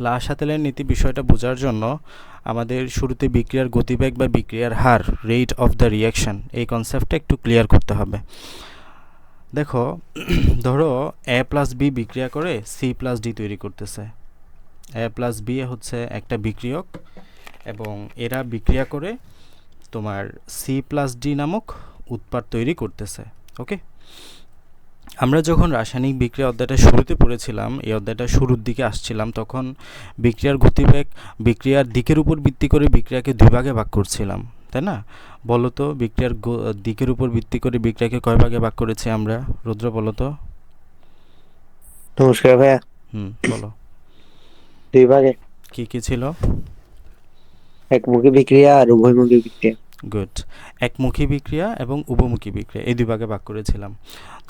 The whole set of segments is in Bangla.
লা-শাতেলের নীতি বিষয়টা বোঝার জন্য আমাদের শুরুতে বিক্রিয়ার গতিবেগ বা বিক্রিয়ার হার, রেট অফ দ্য রিয়াকশন, এই কনসেপ্টটা একটু ক্লিয়ার করতে হবে। দেখো, ধরো এ প্লাস বি বিক্রিয়া করে সি প্লাস ডি তৈরি করতেছে। এ প্লাস বি হচ্ছে একটা বিক্রিয়ক এবং এরা বিক্রিয়া করে তোমার সি প্লাস ডি নামক উৎপাদ তৈরি করতেছে। ওকে, আমরা যখন রাসায়নিক বিক্রিয়া অধ্যায়টা শুরুতে পড়েছিলাম, এই অধ্যায়টা শুরুর দিকে আসছিলাম, তখন বিক্রিয়ার গতিবেগ বিক্রিয়ার দিকের উপর ভিত্তি করে বিক্রিয়াকে দুই ভাগে ভাগ করছিলাম, তাই না? বলো তো, বিক্রিয়ার দিকের উপর ভিত্তি করে বিক্রিয়াকে কয় ভাগে ভাগ করেছি আমরা? রুদ্র বলো তো। নমস্কার ভাইয়া। বলো। দুই ভাগে। কি কি ছিল? একমুখী বিক্রিয়া আর উভয়মুখী বিক্রিয়া। গুড। একমুখী বিক্রিয়া এবং উভমুখী বিক্রিয়া, এই দুই ভাগে ভাগ করেছিলাম।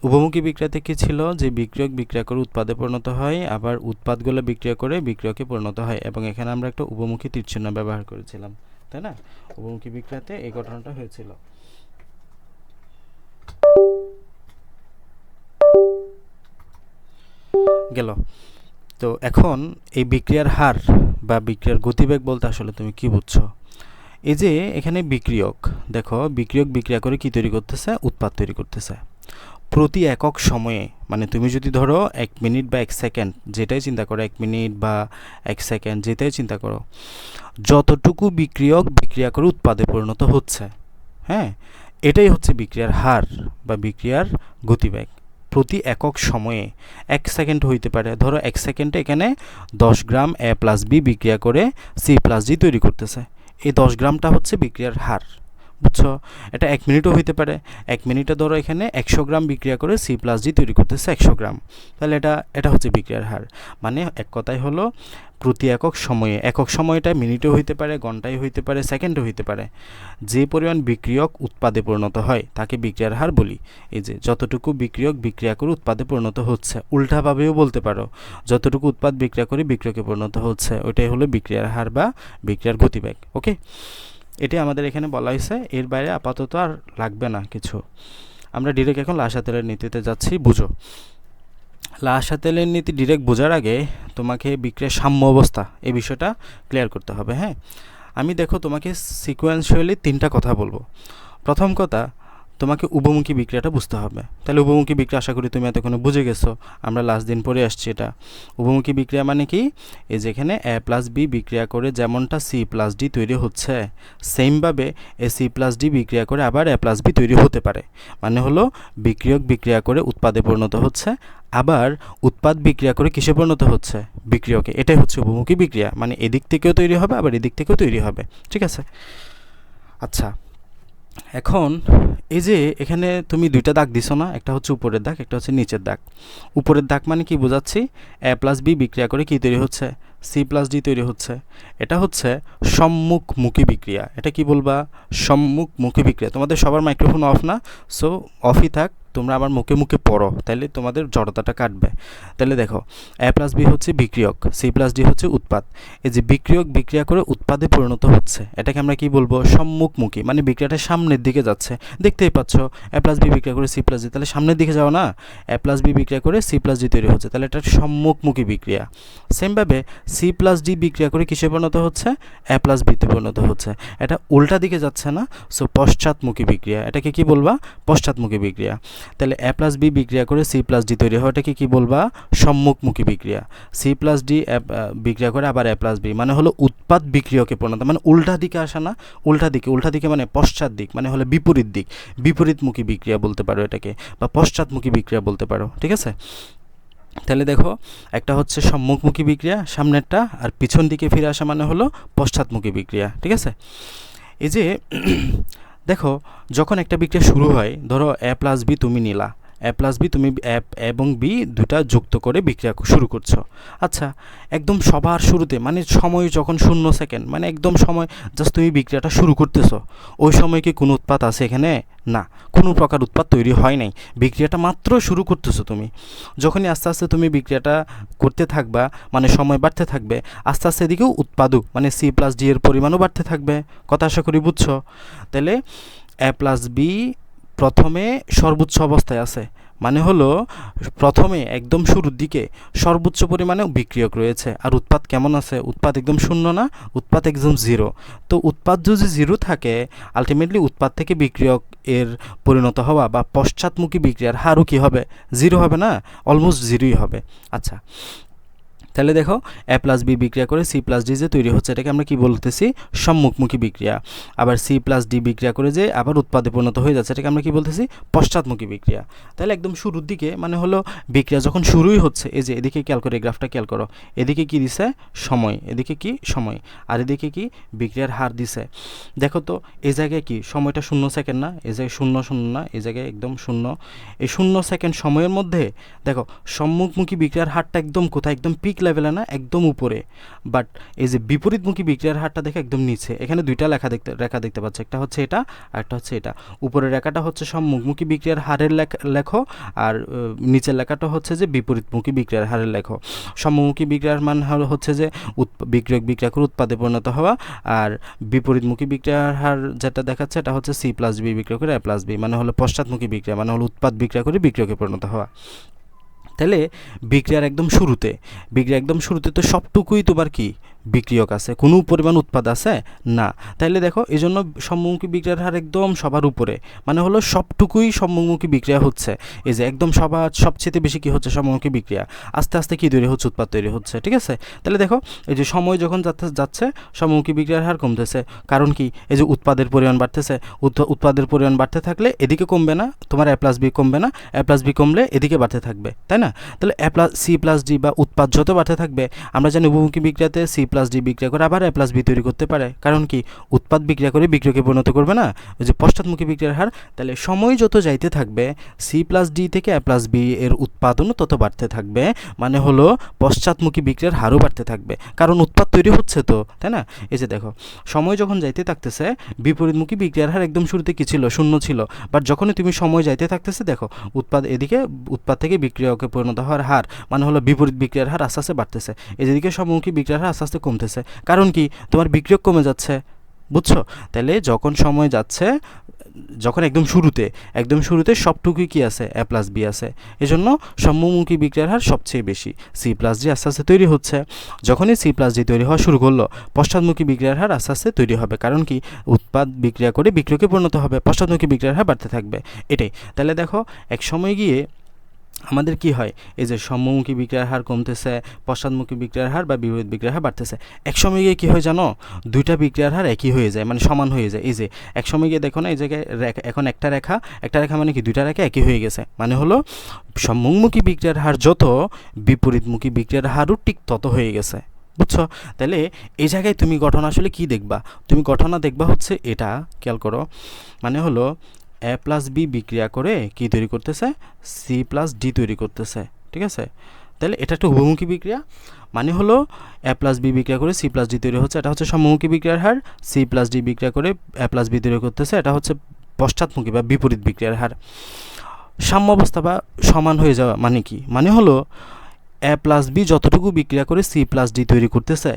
উভমুখী বিক্রিয়াতে কি ছিল? যে বিক্রিয়ক বিক্রিয়া করে উৎপাদে পরিণত হয়, আবার উৎপাদগুলো বিক্রিয়া করে বিক্রিয়কে পরিণত হয়, এবং এখানে আমরা একটা উভমুখী তীরচিহ্ন ব্যবহার করেছিলাম, তাই না? উভমুখী বিক্রিয়াতে এই ঘটনাটা হয়েছিল। গেল। তো এখন এই বিক্রিয়ার হার বা বিক্রিয়ার গতিবেগ বলতে আসলে তুমি কি বুঝছো? এই যে এখানে বিক্রিয়ক, দেখো বিক্রিয়ক বিক্রিয়া করে কি তৈরি করতেছে? উৎপাদ তৈরি করতেছে। প্রতি একক সময়ে, মানে তুমি যদি ধরো 1 মিনিট বা 1 সেকেন্ড, যেটাই চিন্তা করো, 1 মিনিট বা 1 সেকেন্ড যেটাই চিন্তা করো, যতটুকু বিক্রিয়ক বিক্রিয়া করে উৎপাদে পরিণত হচ্ছে, হ্যাঁ, এটাই হচ্ছে বিক্রিয়ার হার বা বিক্রিয়ার গতিবেগ প্রতি একক সময়ে। 1 সেকেন্ড হইতে পারে, ধরো 1 সেকেন্ডে এখানে 10 গ্রাম এ প্লাস বি বিক্রিয়া করে সি প্লাস ডি তৈরি করতেছে। এই 10 গ্রামটা হচ্ছে বিক্রিয়ার হার, বুঝছো? এটা 1 মিনিটও হইতে পারে। 1 মিনিটে ধরো এখানে 100 গ্রাম বিক্রিয়া করে সি প্লাস ডি তৈরি করতেছে 100 গ্রাম, তাহলে এটা হচ্ছে বিক্রিয়ার হার। মানে এক কথায় হলো প্রতি একক সময়ে, একক সময়টা মিনিটও হইতে পারে, ঘন্টায় হইতে পারে, সেকেন্ডও হইতে পারে, যে পরিমাণ বিক্রিয়ক উৎপাদে পরিণত হয় তাকে বিক্রিয়ার হার বলি। এই যে যতটুকু বিক্রিয়ক বিক্রিয়া করে উৎপাদে পরিণত হচ্ছে, উল্টাভাবেও বলতে পারো, যতটুকু উৎপাদ বিক্রিয়া করে বিক্রিয়কে পরিণত হচ্ছে, ওইটাই হলো বিক্রিয়ার হার বা বিক্রিয়ার গতিবেগ। ওকে, এটি আমাদের এখানে বলা হয়েছে, এর বাইরে আপাতত আর লাগবে না কিছু। আমরা ডিরেক্ট এখন লা-শাতেলের নীতিতে যাচ্ছি, বুঝো। লা-শাতেলের নীতি ডিরেক্ট বোঝার আগে তোমাকে বিক্রিয়ার সাম্য অবস্থা এই বিষয়টা ক্লিয়ার করতে হবে। হ্যাঁ, আমি দেখো তোমাকে সিকোয়েন্সিয়ালি 3টা কথা বলবো। প্রথম কথা, তোমাকে উভমুখী বিক্রিয়াটা বুঝতে হবে। তাহলে উভমুখী বিক্রিয়া আশা করি তুমি এতক্ষণে বুঝে গেছো, আমরা লাস্ট দিন পরে আসছি এটা। উভমুখী বিক্রিয়া মানে কি? এই যেখানে এ প্লাস বি বিক্রিয়া করে যেমনটা সি প্লাস ডি তৈরি হচ্ছে, সেমভাবে এ সি প্লাস ডি বিক্রিয়া করে আবার এ প্লাস বি তৈরি হতে পারে। মানে হলো বিক্রিয়ক বিক্রিয়া করে উৎপাদে পরিণত হচ্ছে, আবার উৎপাদ বিক্রিয়া করে কিসে পরিণত হচ্ছে? বিক্রিয়কে। এটাই হচ্ছে উভমুখী বিক্রিয়া, মানে এদিক থেকেও তৈরি হবে আবার এদিক থেকেও তৈরি হবে। ঠিক আছে? আচ্ছা, এখন এই যে এখানে তুমি 2টা দাগ দিছো না, একটা হচ্ছে উপরের দাগ, একটা হচ্ছে নিচের দাগ। উপরের দাগ মানে কি বোঝাচ্ছি? এ প্লাস বি বিক্রিয়া করে কি তৈরি হচ্ছে? সি প্লাস ডি তৈরি হচ্ছে। এটা হচ্ছে সম্মুখমুখী বিক্রিয়া। এটা কি বলবা? সম্মুখমুখী বিক্রিয়া। তোমাদের সবার মাইক্রোফোন অফ না, সো অফই থাক, তোমরা আবার মুখে মুখে পড়ো, তাহলে তোমাদের জড়তাটা কাটবে। তাহলে দেখো, এ প্লাস বি হচ্ছে বিক্রিয়ক, সি প্লাস ডি হচ্ছে উৎপাদ। এই যে বিক্রিয়ক বিক্রিয়া করে উৎপাদে পরিণত হচ্ছে, এটাকে আমরা কি বলবো? সম্মুখমুখী, মানে বিক্রিয়াটা সামনের দিকে যাচ্ছে। দেখতেই পাচ্ছ, এ প্লাস বি বিক্রিয়া করে সি প্লাস ডি, তাহলে সামনের দিকে যাও না? এ প্লাস বি বিক্রিয়া করে সি প্লাস ডি তৈরি হচ্ছে, তাহলে এটা সম্মুখমুখী বিক্রিয়া। সেমভাবে সি প্লাস ডি বিক্রিয়া করে কিসে পরিণত হচ্ছে? এ প্লাস বিতে পরিণত হচ্ছে। এটা উল্টা দিকে যাচ্ছে না, সো পশ্চাৎমুখী বিক্রিয়া। এটাকে কি বলবা? পশ্চাৎমুখী বিক্রিয়া। তাহলে এ প্লাস বি বিক্রিয়া করে সি প্লাস ডি তৈরি হয়, এটাকে কি বলবা? সম্মুখমুখী বিক্রিয়া। সি প্লাস ডি বিক্রিয়া করে আবার এ প্লাস বি, মানে হলো উৎপাদ বিক্রিয়কে পরিণত, মানে উল্টা দিকে আসা না, উল্টা দিকে মানে পশ্চাৎ দিক, মানে হলো বিপরীত দিক, বিপরীতমুখী বিক্রিয়া বলতে পারো এটাকে, বা পশ্চাৎমুখী বিক্রিয়া বলতে পারো। ঠিক আছে? তাহলে দেখো, একটা হচ্ছে সম্মুখমুখী বিক্রিয়া সামনেরটা, আর পিছন দিকে ফিরে আসা মানে হলো পশ্চাৎমুখী বিক্রিয়া। ঠিক আছে? এই যে দেখো, যখন একটা বিক্রিয়া শুরু হয়, ধরো এ প্লাস বি তুমি নিলা, এ প্লাস বি তুমি এবং বি দুটা যুক্ত করে বিক্রিয়া শুরু করছো। আচ্ছা, একদম সবার শুরুতে, মানে সময় যখন 0 সেকেন্ড, মানে একদম সময় জাস্ট তুমি বিক্রিয়াটা শুরু করতেছো, ওই সময় কি কোনো উৎপাদ আছে এখানে? না, কোনো প্রকার উৎপাদ তৈরি হয় নাই, বিক্রিয়াটা মাত্র শুরু করতেছো তুমি। যখনই আস্তে আস্তে তুমি বিক্রিয়াটা করতে থাকবা, মানে সময় বাড়তে থাকবে, আস্তে আস্তে এদিকেও উৎপাদও, মানে সি প্লাস ডি এর পরিমাণও বাড়তে থাকবে। কথা আশা করি বুঝছো। তাহলে এ প্লাস বি প্রথমে সর্বোচ্চ অবস্থায় আছে, মানে হলো প্রথমে একদম শুরুর দিকে সর্বোচ্চ পরিমাণে বিক্রিয়ক রয়েছে, আর উৎপাদ কেমন আছে? উৎপাদ একদম শূন্য না, উৎপাদ একদম জিরো। তো উৎপাদ যদি জিরো থাকে, আলটিমেটলি উৎপাদ থেকে বিক্রিয়ক এর পরিণত হওয়া বা পশ্চাৎমুখী বিক্রিয়ার হারও কী হবে? জিরো হবে না, অলমোস্ট জিরোই হবে। আচ্ছা, তাহলে দেখো এ প্লাস বি বিক্রিয়া করে সি প্লাস ডি যে তৈরি হচ্ছে, এটাকে আমরা কি বলতেছি? সম্মুখমুখী বিক্রিয়া। আবার সি প্লাস ডি বিক্রিয়া করে যে আবার উৎপাদে পরিণত হয়ে যাচ্ছে, এটাকে আমরা কি বলতেছি? পশ্চাৎমুখী বিক্রিয়া। তাহলে একদম শুরুর দিকে মানে হলো বিক্রিয়া যখন শুরুই হচ্ছে, এই যে এদিকে খেয়াল করো, এই গ্রাফটা খেয়াল করো, এদিকে কি দিছে? সময়, এদিকে কি? সময়, আর এদিকে কি? বিক্রিয়ার হার দিছে। দেখো তো এই জায়গায় কি সময়টা 0 সেকেন্ড না? এই জায়গায় 0 0 না, এই জায়গায় একদম 0। এই 0 সেকেন্ড সময়ের মধ্যে দেখো সম্মুখমুখী বিক্রিয়ার হারটা একদম কোথায়? একদম পিক লেভেলে না, একদম উপরে। বাট এই যে বিপরীতমুখী বিক্রিয়ার হারটা দেখে একদম নিচে। এখানে দুইটা রেখা দেখতে পাচ্ছ, একটা হচ্ছে এটা আর একটা হচ্ছে এটা। উপরের রেখাটা হচ্ছে সম্মুখমুখী বিক্রিয়ার হারের লেখো, আর নিচের লেখাটা হচ্ছে যে বিপরীতমুখী বিক্রিয়ার হারের লেখো। সম্মুখী বিক্রিয়ার মান হচ্ছে যে বিক্রিয়ক বিক্রিয়া করে উৎপাদে পরিণত হওয়া, আর বিপরীতমুখী বিক্রিয়ার হার যেটা দেখাচ্ছে এটা হচ্ছে সি প্লাস বি বিক্রিয়া করে এ প্লাস বি, মানে হলো পশ্চাৎমুখী বিক্রিয়া, মানে হলো উৎপাদ বিক্রিয়া করে বিক্রিয়কে পরিণত হওয়া। তাহলে বিক্রিয়ার একদম শুরুতে তো সবটুকুই তোমার কি? বিক্রিয়ক আছে, কোনো পরিমাণ উৎপাদ আছে না। তাইলে দেখো এই জন্য সম্মুখী বিক্রিয়ার হার একদম সবার উপরে, মানে হলো সবটুকুই সম্মুখী বিক্রিয়া হচ্ছে। এই যে একদম সবচেয়ে বেশি কি হচ্ছে? সম্মুখী বিক্রিয়া। আস্তে আস্তে কি তৈরি হচ্ছে? উৎপাদ তৈরি হচ্ছে, ঠিক আছে? তাহলে দেখো এই যে সময় যখন যাচ্ছে সম্মুখী বিক্রিয়ার হার কমতেছে। কারণ কি? এই যে উৎপাদের পরিমাণ বাড়তেছে, উৎপাদের পরিমাণ বাড়তে থাকলে এদিকে কমবে না, তোমার এ প্লাস বি কমবে না, এ প্লাস বি কমলে এদিকে বাড়তে থাকবে, তাই না? তাহলে সি প্লাস ডি বা উৎপাদ যত বাড়তে থাকবে, আমরা জানি উভমুখী বিক্রিয়াতে সি প্লাস ডি বিক্রিয়া করে আবার এ প্লাস বি তৈরি করতে পারে। কারণ কি? উৎপাদ বিক্রিয়া করে বিক্রিয়কে পরিণত করবে না, ওই যে পশ্চাৎমুখী বিক্রিয়ার হার। তাহলে সময় যত যাইতে থাকবে সি প্লাস ডি থেকে এ প্লাস বি এর উৎপাদনও তত বাড়তে থাকবে, মানে হলো পশ্চাৎমুখী বিক্রিয়ার হারও বাড়তে থাকবে, কারণ উৎপাদ তৈরি হচ্ছে তো, তাই না? এই যে দেখো সময় যখন যাইতে থাকতেছে বিপরীতমুখী বিক্রিয়ার হার একদম শুরুতে কি ছিল? 0 ছিল। বাট যখনই তুমি সময় যাইতে থাকতেছে দেখো উৎপাদ থেকে বিক্রিয়কে পরিণত হওয়ার হার, মানে হলো বিপরীত বিক্রিয়ার হার আস্তে আস্তে বাড়তেছে। এদিকে সম্মুখী বিক্রিয়ার হার আস্তে আস্তে কমতেছে। কারণ কি? তোমার বিক্রিয়ক কমে যাচ্ছে, বুঝছো? তাহলে যখন একদম শুরুতে সবটুকুই কি আছে? এ প্লাস বি আছে। এজন্য সম্মুখী বিক্রিয়ার হার সবচেয়ে বেশি। সি প্লাস ডি আস্তে আস্তে তৈরি হচ্ছে। যখনই সি প্লাস ডি তৈরি হওয়া শুরু করলো, পশ্চাৎমুখী বিক্রিয়ার হার আস্তে আস্তে তৈরি হবে। কারণ কি? উৎপাদ বিক্রিয়া করে বিক্রিয়কে পরিণত হবে, পশ্চাৎমুখী বিক্রিয়ার হার বাড়তে থাকবে, এটাই। তাহলে দেখো এক সময় গিয়ে আমাদের কি হয়? এই যে সম্মুখী বিক্রিয়ার হার কমতেছে, পশ্চাৎমুখী বিক্রিয়ার হার বা বিপরীত বিক্রিয়ার হার বাড়তেছে। এক সময় গিয়ে কী হয় জানো? দুইটা বিক্রিয়ার হার একই হয়ে যায়, মানে সমান হয়ে যায়। এই যে এক সময় গিয়ে দেখো না, এই জায়গায় এখন একটা রেখা মানে কি? দুইটা রেখা একই হয়ে গেছে, মানে হলো সম্মুখী বিক্রিয়ার হার যত, বিপরীতমুখী বিক্রিয়ার হারও ঠিক তত হয়ে গেছে, বুঝছো? তাহলে এই জায়গায় তুমি গঠন আসলে কি দেখবা? তুমি ঘটনা দেখবা হচ্ছে এটা, খেয়াল করো, মানে হলো এ প্লাস বি বিক্রিয়া করে কি তৈরি করতেছে? সি প্লাস ডি তৈরি করতেছে, ঠিক আছে? তাহলে এটা একটা উভমুখী বিক্রিয়া, মানে হলো এ প্লাস বি বিক্রিয়া করে সি প্লাস ডি তৈরি হচ্ছে, এটা হচ্ছে সম্মুখী বিক্রিয়ার হার। সি প্লাস ডি বিক্রিয়া করে এ প্লাস বি তৈরি করতেছে, এটা হচ্ছে পশ্চাৎমুখী বা বিপরীত বিক্রিয়ার হার। সাম্যাবস্থা বা সমান হয়ে যাওয়া মানে কি? মানে হলো এ প্লাস বি যতটুকু বিক্রিয়া করে সি প্লাস ডি তৈরি করতেছে,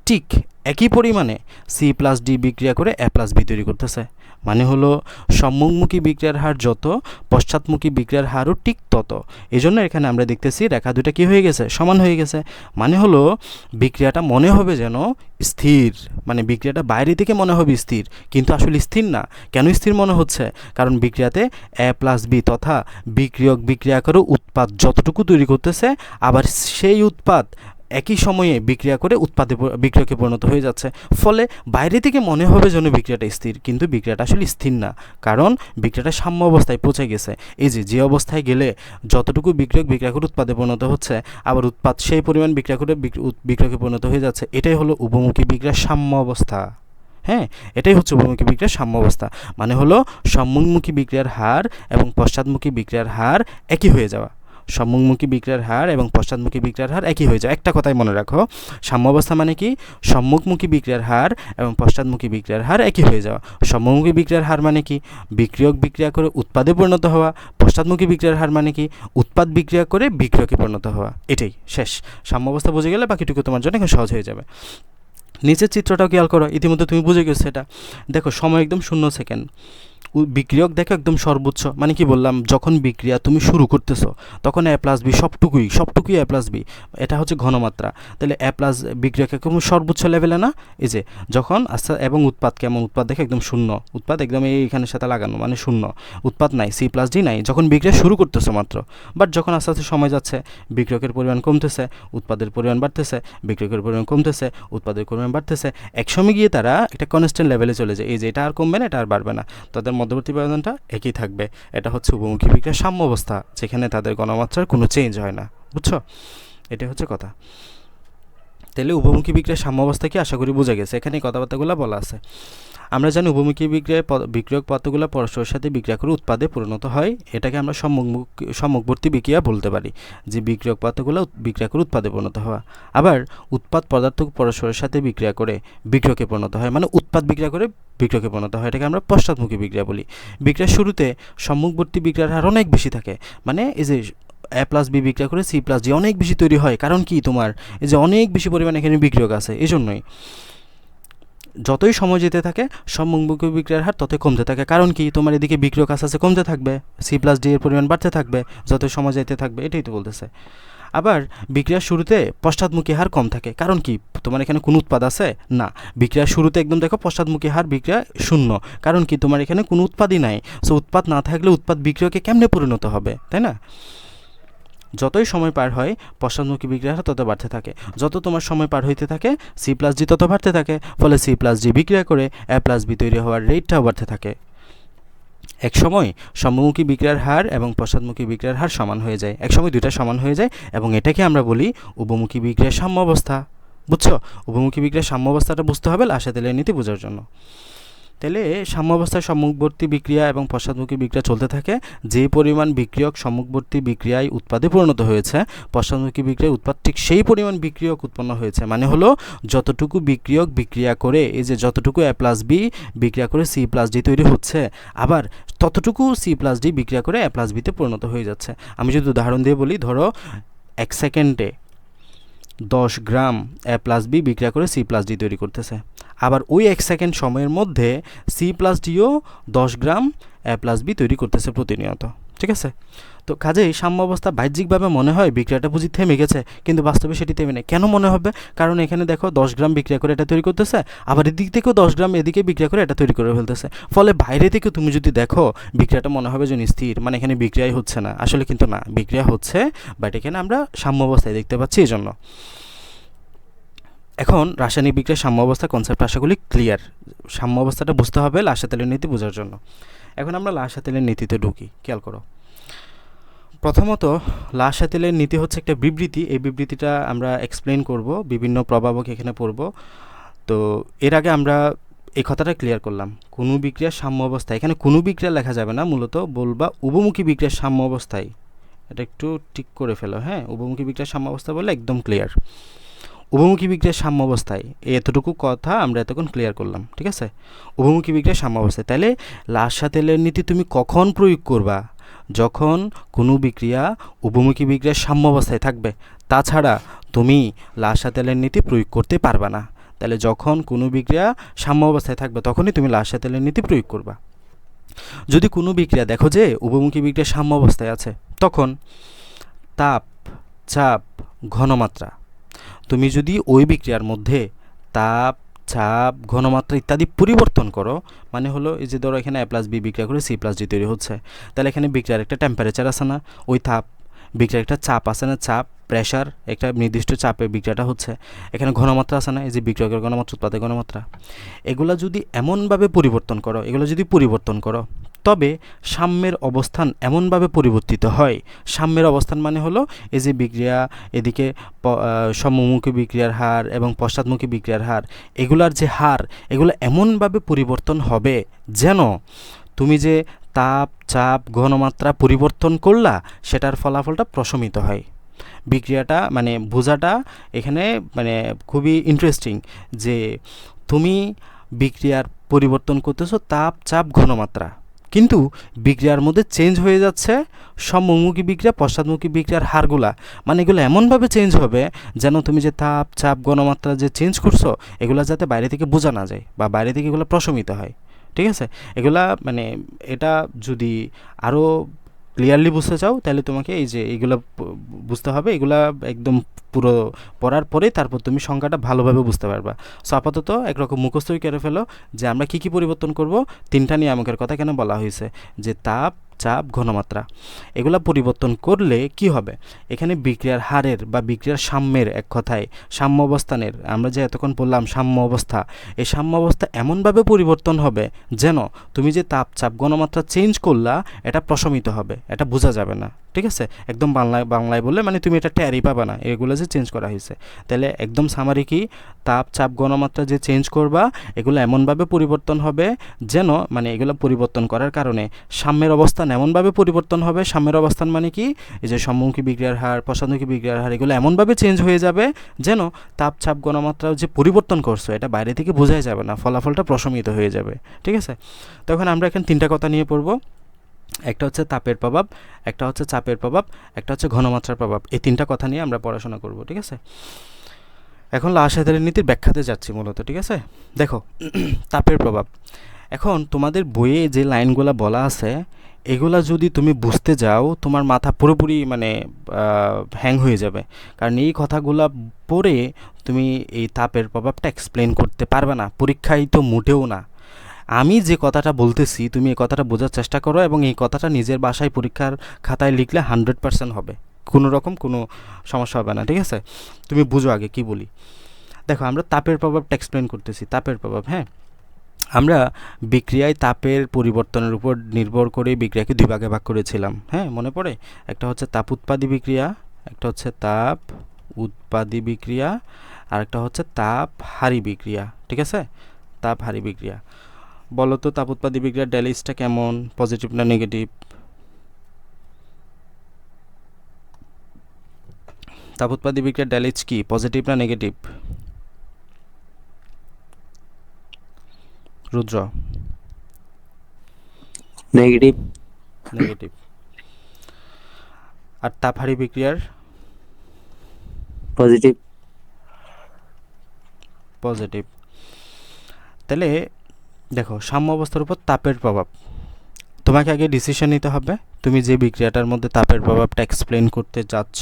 ঠিক একই পরিমাণে সি প্লাস ডি বিক্রিয়া করে এ প্লাস বি তৈরি করতেছে। মানে হলো সম্মুখমুখী বিক্রিয়ার হার যত, পশ্চাৎমুখী বিক্রিয়ার হারও ঠিক তত। এই জন্য এখানে আমরা দেখতেছি রেখা দুটা কী হয়ে গেছে? সমান হয়ে গেছে। মানে হলো বিক্রিয়াটা মনে হবে যেন স্থির, মানে বিক্রিয়াটা বাইরে থেকে মনে হবে স্থির, কিন্তু আসলে স্থির না। কেন স্থির মনে হচ্ছে? কারণ বিক্রিয়াতে এ প্লাস বি তথা বিক্রিয়ক বিক্রিয়া করে উৎপাদ যতটুকু তৈরি করতেছে, আবার সেই উৎপাদ একই সময়ে বিক্রিয়া করে বিক্রিয়কে পরিণত হয়ে যাচ্ছে। ফলে বাইরে থেকে মনে হবে যেন বিক্রিয়াটা স্থির, কিন্তু বিক্রিয়াটা আসলে স্থির না, কারণ বিক্রিয়াটা সাম্য অবস্থায় পৌঁছে গেছে। এই যে অবস্থায় গেলে যতটুকু বিক্রিয়ক বিক্রিয়া করে উৎপাদে পরিণত হচ্ছে, আবার উৎপাদ সেই পরিমাণ বিক্রিয়া করে বিক্রিয়কে পরিণত হয়ে যাচ্ছে, এটাই হলো উভমুখী বিক্রিয়ার সাম্য অবস্থা। হ্যাঁ, এটাই হচ্ছে উভমুখী বিক্রিয়ার সাম্য অবস্থা। মানে হলো সম্মুখমুখী বিক্রিয়ার হার এবং পশ্চাৎমুখী বিক্রিয়ার হার একই হয়ে যাওয়া। সম্মুখমুখী বিক্রিয়ার হার এবং পশ্চাৎমুখী বিক্রিয়ার হার একই হয়ে যায়। একটা কথাই মনে রাখো, সাম্যাবস্থা মানে কি? সম্মুখমুখী বিক্রিয়ার হার এবং পশ্চাৎমুখী বিক্রিয়ার হার একই হয়ে যাওয়া। সম্মুখমুখী বিক্রিয়ার হার মানে কি? বিক্রিয়ক বিক্রিয়া করে উৎপাদে পরিণত হওয়া। পশ্চাৎমুখী বিক্রিয়ার হার মানে কি? উৎপাদ বিক্রিয়া করে বিক্রিয়কে পরিণত হওয়া। এটাই শেষ। সাম্যাবস্থা বুঝে গেলে বাকিটুকু তোমার জন্য এখন সহজ হয়ে যাবে। নিচের চিত্রটাও খেয়াল করো, ইতিমধ্যে তুমি বুঝে গেছো এটা। দেখো সময় একদম 0 সেকেন্ড, বিক্রিয়ক দেখো একদম সর্বোচ্চ, মানে কি বললাম, যখন বিক্রিয়া তুমি শুরু করতেছো তখন এ প্লাস বি সবটুকুই এ প্লাস বি, এটা হচ্ছে ঘনমাত্রা। তাহলে এ প্লাস বিক্রিয়ক একদম সর্বোচ্চ লেভেলে না, এই যে যখন আস্তে, এবং উৎপাদ কেমন, উৎপাদ দেখে একদম শূন্য, উৎপাদ একদম এইখানের সাথে লাগানো, মানে শূন্য, উৎপাদ নাই, সি প্লাস ডি নাই যখন বিক্রিয়া শুরু করতেছো মাত্র। বাট যখন আস্তে আস্তে সময় যাচ্ছে, বিক্রিয়কের পরিমাণ কমতেছে, উৎপাদের পরিমাণ বাড়তেছে, বিক্রিয়কের পরিমাণ কমতেছে, উৎপাদের পরিমাণ বাড়তেছে, একসময় গিয়ে তারা একটা কনস্ট্যান্ট লেভেলে চলে যায়, এই যে এটা আর কমবে না, এটা আর বাড়বে না, তাদের মধ্যবর্তী ব্যবধানটা একই থাকবে। এটা হচ্ছে উভমুখী বিক্রিয়ার সাম্য অবস্থা, যেখানে তাদের গণমাত্রার কোনো চেঞ্জ হয় না, বুঝছো? এটা হচ্ছে কথা। তাহলে উভমুখী বিক্রিয়ার সাম্য অবস্থা কি আশা করি বোঝা গেছে, এখানে এই কথাবার্তাগুলো বলা আছে। আমরা জানি উভমুখী বিক্রিয়ক পদার্থগুলো পরস্পরের সাথে বিক্রিয়া করে উৎপাদে পরিণত হয়, এটাকে আমরা সম্মুখবর্তী বিক্রিয়া বলতে পারি, যে বিক্রিয়ক পদার্থগুলো বিক্রিয়া করে উৎপাদে পরিণত হওয়া। আবার উৎপাদ পদার্থ পরস্পরের সাথে বিক্রিয়া করে বিক্রিয়কে পরিণত হয়, মানে উৎপাদ বিক্রিয়া করে বিক্রিয়কে পরিণত হয়, এটাকে আমরা পশ্চাৎমুখী বিক্রিয়া বলি। বিক্রিয়ার শুরুতে সম্মুখবর্তী বিক্রিয়ার হার অনেক বেশি থাকে, মানে এই যে এ প্লাস বি বিক্রিয়া করে সি প্লাস ডি অনেক বেশি তৈরি হয়, কারণ কি তোমার এই যে অনেক বেশি পরিমাণে এখানে বিক্রিয়ক আছে, এই জন্যই। যতই সময় যেতে থাকে সম্মুখী বিক্রিয়ার হার ততই কমতে থাকে, কারণ কি তোমার এদিকে বিক্রিয়ক আস্তে আস্তে কমতে থাকবে, সি প্লাস ডি এর পরিমাণ বাড়তে থাকবে যতই সময় যেতে থাকবে, এটাই তো বলতেছে। আবার বিক্রিয়ার শুরুতে পশ্চাৎমুখী হার কম থাকে, কারণ কি তোমার এখানে কোনো উৎপাদ আছে না, বিক্রিয়ার শুরুতে একদম দেখো পশ্চাৎমুখী হার বিক্রিয়া শূন্য, কারণ কি তোমার এখানে কোনো উৎপাদই নাই। সো উৎপাদ না থাকলে উৎপাদ বিক্রিয়কে কেমনে পরিণত হবে, তাই না? যতই সময় পার হয় পশ্চাৎমুখী বিক্রিয়ার হার তত বাড়তে থাকে, যত তোমার সময় পার হইতে থাকে সি প্লাস ডি তত বাড়তে থাকে, ফলে সি প্লাস ডি বিক্রিয়া করে এ প্লাস বি তৈরি হওয়ার রেটটাও বাড়তে থাকে। এক সময় সম্মুখী বিক্রিয়ার হার এবং পশ্চাৎমুখী বিক্রিয়ার হার সমান হয়ে যায়, এক সময় দুইটা সমান হয়ে যায়, এবং এটাকে আমরা বলি উভমুখী বিক্রিয়ার সাম্য অবস্থা, বুঝছো? উভমুখী বিক্রিয়ার সাম্য অবস্থাটা বুঝতে হবে লাসা তেলের নীতি বোঝার জন্য। তাহলে সাম্য অবস্থায় সম্মুখবর্তী বিক্রিয়া এবং পশ্চাৎমুখী বিক্রিয়া চলতে থাকে, যে পরিমাণ বিক্রিয়ক সম্মুখবর্তী বিক্রিয়ায় উৎপাদে পরিণত হয়েছে, পশ্চাৎমুখী বিক্রিয়ায় উৎপাদ ঠিক সেই পরিমাণ বিক্রিয়ক উৎপন্ন হয়েছে, মানে হলো যতটুকু বিক্রিয়ক বিক্রিয়া করে, এই যে যতটুকু এ প্লাস বি বিক্রিয়া করে সি প্লাস ডি তৈরি হচ্ছে, আবার ততটুকু সি প্লাস ডি বিক্রিয়া করে এ প্লাস বিতে পরিণত হয়ে যাচ্ছে। আমি যদি উদাহরণ দিয়ে বলি, ধরো 1 সেকেন্ডে 10 গ্রাম এ প্লাস বি বিক্রিয়া করে সি প্লাস ডি তৈরি করতেছে, আবার ওই 1 সেকেন্ড সময়ের মধ্যে সি প্লাস ডিও 10 গ্রাম এ প্লাস বি তৈরি করতেছে প্রতিনিয়ত, ঠিক আছে? তো কাজেই সাম্য অবস্থা বাহ্যিকভাবে মনে হয় বিক্রিয়াটা বুঝি থেমে গেছে, কিন্তু বাস্তবে সেটি থেমে নেই। কেন মনে হবে? কারণ এখানে দেখো 10 গ্রাম বিক্রিয়া করে এটা তৈরি করতেছে, আবার এদিক থেকেও 10 গ্রাম এদিকে বিক্রিয়া করে এটা তৈরি করে ফেলতেছে, ফলে বাইরে থেকে তুমি যদি দেখো বিক্রিয়াটা মনে হবে যে স্থির, মানে এখানে বিক্রিয়াই হচ্ছে না, আসলে কিন্তু না, বিক্রিয়া হচ্ছে, বাট এখানে আমরা সাম্য অবস্থায় দেখতে পাচ্ছি, এই জন্য। এখন রাসায়নিক বিক্রিয়ার সাম্য অবস্থা কনসেপ্ট আশাগুলি ক্লিয়ার, সাম্য অবস্থাটা বুঝতে হবে লাসা তেলের নীতি বোঝার জন্য। এখন আমরা লাসা তেলের নীতিতে ঢুকি, খেয়াল করো। প্রথমত লাসা তেলের নীতি হচ্ছে একটা বিবৃতি, এই বিবৃতিটা আমরা এক্সপ্লেন করব, বিভিন্ন প্রভাবক এখানে পড়ব। তো এর আগে আমরা এই কথাটা ক্লিয়ার করলাম, কোনো বিক্রিয়ার সাম্য অবস্থা, এখানে কোনো বিক্রিয়া লেখা যাবে না, মূলত বলবা উভমুখী বিক্রিয়ার সাম্য অবস্থায়, এটা একটু ঠিক করে ফেলো, হ্যাঁ, উভমুখী বিক্রিয়ার সাম্য অবস্থা বলে একদম ক্লিয়ার। উভমুখী বিক্রিয়ার সাম্য অবস্থায় এতটুকু কথা আমরা এতক্ষণ ক্লিয়ার করলাম, ঠিক আছে? উভমুখী বিক্রিয়ার সাম্য অবস্থায়, তাহলে লাসা তেলের নীতি তুমি কখন প্রয়োগ করবা? যখন কোনো বিক্রিয়া উভমুখী বিক্রিয়ার সাম্য অবস্থায় থাকবে, তাছাড়া তুমি লাসা তেলের নীতি প্রয়োগ করতে পারবে না। তাহলে যখন কোনো বিক্রিয়া সাম্য অবস্থায় থাকবে তখনই তুমি লাসা তেলের নীতি প্রয়োগ করবা। যদি কোনো বিক্রিয়া দেখো যে উভমুখী বিক্রিয়া সাম্য অবস্থায় আছে, তখন তাপ, চাপ, ঘনমাত্রা, তুমি যদি ওই বিক্রিয়ার মধ্যে তাপ, চাপ, ঘনমাত্রা ইত্যাদি পরিবর্তন করো, মানে হলো এই যে ধরো এখানে এ প্লাস বি বিক্রিয়া করে সি প্লাস ডি তৈরি হচ্ছে, তাহলে এখানে বিক্রিয়ার একটা টেম্পারেচার আছে না, ওই তাপ, বিক্রিয়ার একটা চাপ আছে না, চাপ, প্রেশার, একটা নির্দিষ্ট চাপে বিক্রিয়াটা হচ্ছে, এখানে ঘনমাত্রা আছে না, এই যে বিক্রিয়কের ঘনমাত্রা, উৎপাদের ঘনমাত্রা, এগুলো যদি এমনভাবে পরিবর্তন করো, এগুলো যদি পরিবর্তন করো, তবে সাম্যের অবস্থান এমনভাবে পরিবর্তিত হয়, সাম্যের অবস্থান মানে হলো এই যে বিক্রিয়া এদিকে সম্মুখী বিক্রিয়ার হার এবং পশ্চাৎমুখী বিক্রিয়ার হার, এগুলার যে হার, এগুলো এমনভাবে পরিবর্তন হবে যেন তুমি যে তাপ, চাপ, ঘনমাত্রা পরিবর্তন করলা সেটার ফলাফলটা প্রশমিত হয়। বিক্রিয়াটা মানে বোঝাটা এখানে মানে খুবই ইন্টারেস্টিং, যে তুমি বিক্রিয়ার পরিবর্তন করতেছো তাপ, চাপ, ঘনমাত্রা, কিন্তু বিক্রিয়ার মধ্যে চেঞ্জ হয়ে যাচ্ছে সম্মুখী বিক্রিয়া, পশ্চাৎমুখী বিক্রিয়ার হারগুলা, মানে এগুলো এমনভাবে চেঞ্জ হবে যেন তুমি যে তাপ, চাপ, ঘনমাত্রা যে চেঞ্জ করছো, এগুলো যাতে বাইরে থেকে বোঝা না যায় বা বাইরে থেকে এগুলো প্রশমিত হয়, ঠিক আছে? এগুলা মানে এটা যদি আরও ক্লিয়ারলি বুঝতে চাও তাহলে তোমাকে এই যে এইগুলো বুঝতে হবে, এগুলা একদম পুরো পড়ার পরে তারপর তুমি সংখ্যাটা ভালোভাবে বুঝতে পারবা। সো আপাতত একরকম মুখস্থই করে ফেলো যে আমরা কি কি পরিবর্তন করব। তিনটা নিয়ামকের কথা কেন বলা হয়েছে, যে তাপ, চাপ, ঘনমাত্রা। এগুলা পরিবর্তন করলে কি হবে, এখানে বিক্রিয়ার হারের বা বিক্রিয়ার সাম্যের, এক কথায় সাম্য অবস্থানের, আমরা যে এতক্ষণ বললাম সাম্য অবস্থা, এই সাম্য অবস্থা এমনভাবে পরিবর্তন হবে যেন তুমি যে তাপ, চাপ, ঘনমাত্রা চেঞ্জ করলা এটা প্রশমিত হবে, এটা বোঝা যাবে না। ঠিক আছে? একদম বাংলায় বললে মানে তুমি এটা টেরই পাবা না এগুলো যে চেঞ্জ করা হয়েছে। তাহলে একদম সামারি কি, তাপ, চাপ, ঘনমাত্রা যে চেঞ্জ করবা এগুলো এমনভাবে পরিবর্তন হবে যেন, মানে এগুলো পরিবর্তন করার কারণে সাম্যের অবস্থান এমনভাবে পরিবর্তন হবে। সাম্যের অবস্থান মানে কি, এই যে সম্মুখী বিক্রিয়ার হার, পশ্চাৎমুখী বিক্রিয়ার হার, এগুলো এমনভাবে চেঞ্জ হয়ে যাবে যেন তাপ, চাপ, ঘনমাত্রা যে পরিবর্তন করছো এটা বাইরে থেকে বোঝাই যাবে না, ফলাফলটা প্রশমিত হয়ে যাবে। ঠিক আছে? তখন আমরা এখানে তিনটা কথা নিয়ে পড়বো। একটা হচ্ছে তাপের প্রভাব, একটা হচ্ছে চাপের প্রভাব, একটা হচ্ছে ঘনমাত্রার প্রভাব। এই তিনটা কথা নিয়ে আমরা পড়াশোনা করব। ঠিক আছে? এখন লাসাদারের নীতির ব্যাখ্যাতে যাচ্ছি মূলত। ঠিক আছে? দেখো তাপের প্রভাব। এখন তোমাদের বইয়ে যে লাইনগুলো বলা আছে এগুলা যদি তুমি বুঝতে যাও তোমার মাথা পুরোপুরি মানে হ্যাং হয়ে যাবে, কারণ এই কথাগুলো পড়ে তুমি এই তাপের প্রভাবটা এক্সপ্লেন করতে পারবে না, পরীক্ষায় তো মোটেও না। আমি যে কথাটা বলতেছি তুমি এই কথাটা বোঝার চেষ্টা করো এবং এই কথাটা নিজের বাসায় পরীক্ষার খাতায় লিখলে 100% হবে, কোনো রকম কোনো সমস্যা হবে না। ঠিক আছে? তুমি বুঝো আগে কি বলি। দেখো আমরা তাপের প্রভাবটা এক্সপ্লেন করতেছি। তাপের প্রভাব, হ্যাঁ, আমরা বিক্রিয়ায় তাপের পরিবর্তনের উপর নির্ভর করে বিক্রিয়াকে দুই ভাগে ভাগ করেছিলাম। হ্যাঁ, মনে পড়ে? একটা হচ্ছে তাপ উৎপাদী বিক্রিয়া, একটা হচ্ছে তাপ উৎপাদী বিক্রিয়া, আর একটা হচ্ছে তাপ হারী বিক্রিয়া। ঠিক আছে? তাপ হারী বিক্রিয়া। বলো তো তাপ উৎপাদী বিক্রিয়ার ড্যালিজটা কেমন, পজিটিভ না নেগেটিভ? তাপ উৎপাদী বিক্রিয়ার ড্যালিজ কি, পজিটিভ না নেগেটিভ? রুদ্র? নেগেটিভ। নেগেটিভ। আর তাপ হারী বিক্রিয়ার? পজিটিভ। পজিটিভ। তাহলে দেখো সাম্য অবস্থার উপর তাপের প্রভাব, তোমাকে আগে ডিসিশন নিতে হবে তুমি যে বিক্রিয়াটার মধ্যে তাপের প্রভাবটা এক্সপ্লেন করতে চাচ্ছ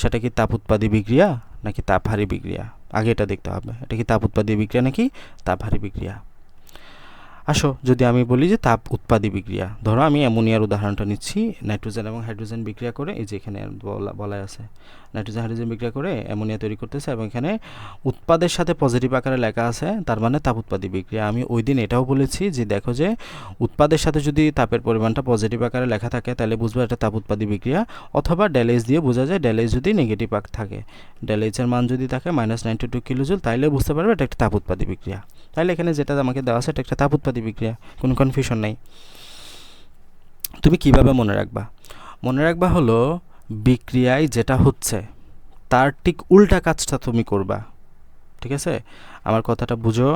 সেটা কি তাপ উৎপাদী বিক্রিয়া নাকি তাপ হারী বিক্রিয়া। আগে এটা দেখতে হবে এটা কি তাপ উৎপাদী বিক্রিয়া নাকি তাপ হারী বিক্রিয়া। আসো যদি আমি বলি যে তাপ উৎপাদী বিক্রিয়া, ধরো আমি অ্যামোনিয়ার উদাহরণটা নিচ্ছি। নাইট্রোজেন এবং হাইড্রোজেন বিক্রিয়া করে, এই যে এখানে বলা আছে নাইট্রোজেন হাইড্রোজেন বিক্রিয়া করে অ্যামোনিয়া তৈরি করতেছে এবং এখানে উৎপাদের সাথে পজিটিভ আকারে লেখা আছে, তার মানে তাপ উৎপাদী বিক্রিয়া। আমি ওই দিন এটাও বলেছি যে দেখো যে উৎপাদের সাথে যদি তাপের পরিমাণটা পজিটিভ আকারে লেখা থাকে তাহলে বুঝবো এটা তাপ উৎপাদী বিক্রিয়া, অথবা ডেলএইচ দিয়ে বোঝা যায়। ডেলএইচ যদি নেগেটিভ থাকে, ডেলএইচের মান যদি থাকে -92 কিলোজুল, তাইলে বুঝতে পারবে এটা একটা তাপ উৎপাদী বিক্রিয়া। তাহলে এখানে যেটা আমাকে দেওয়া আছে এটা একটা তাপ উৎপাদী বিক্রিয়া, কোনো কনফিউশন নাই। তুমি কিভাবে মনে রাখবা? মনে রাখবা হলো বিক্রিয়ায় যেটা হচ্ছে তার ঠিক উল্টা কাজটা তুমি করবা। ঠিক আছে? আমার কথাটা বুঝো,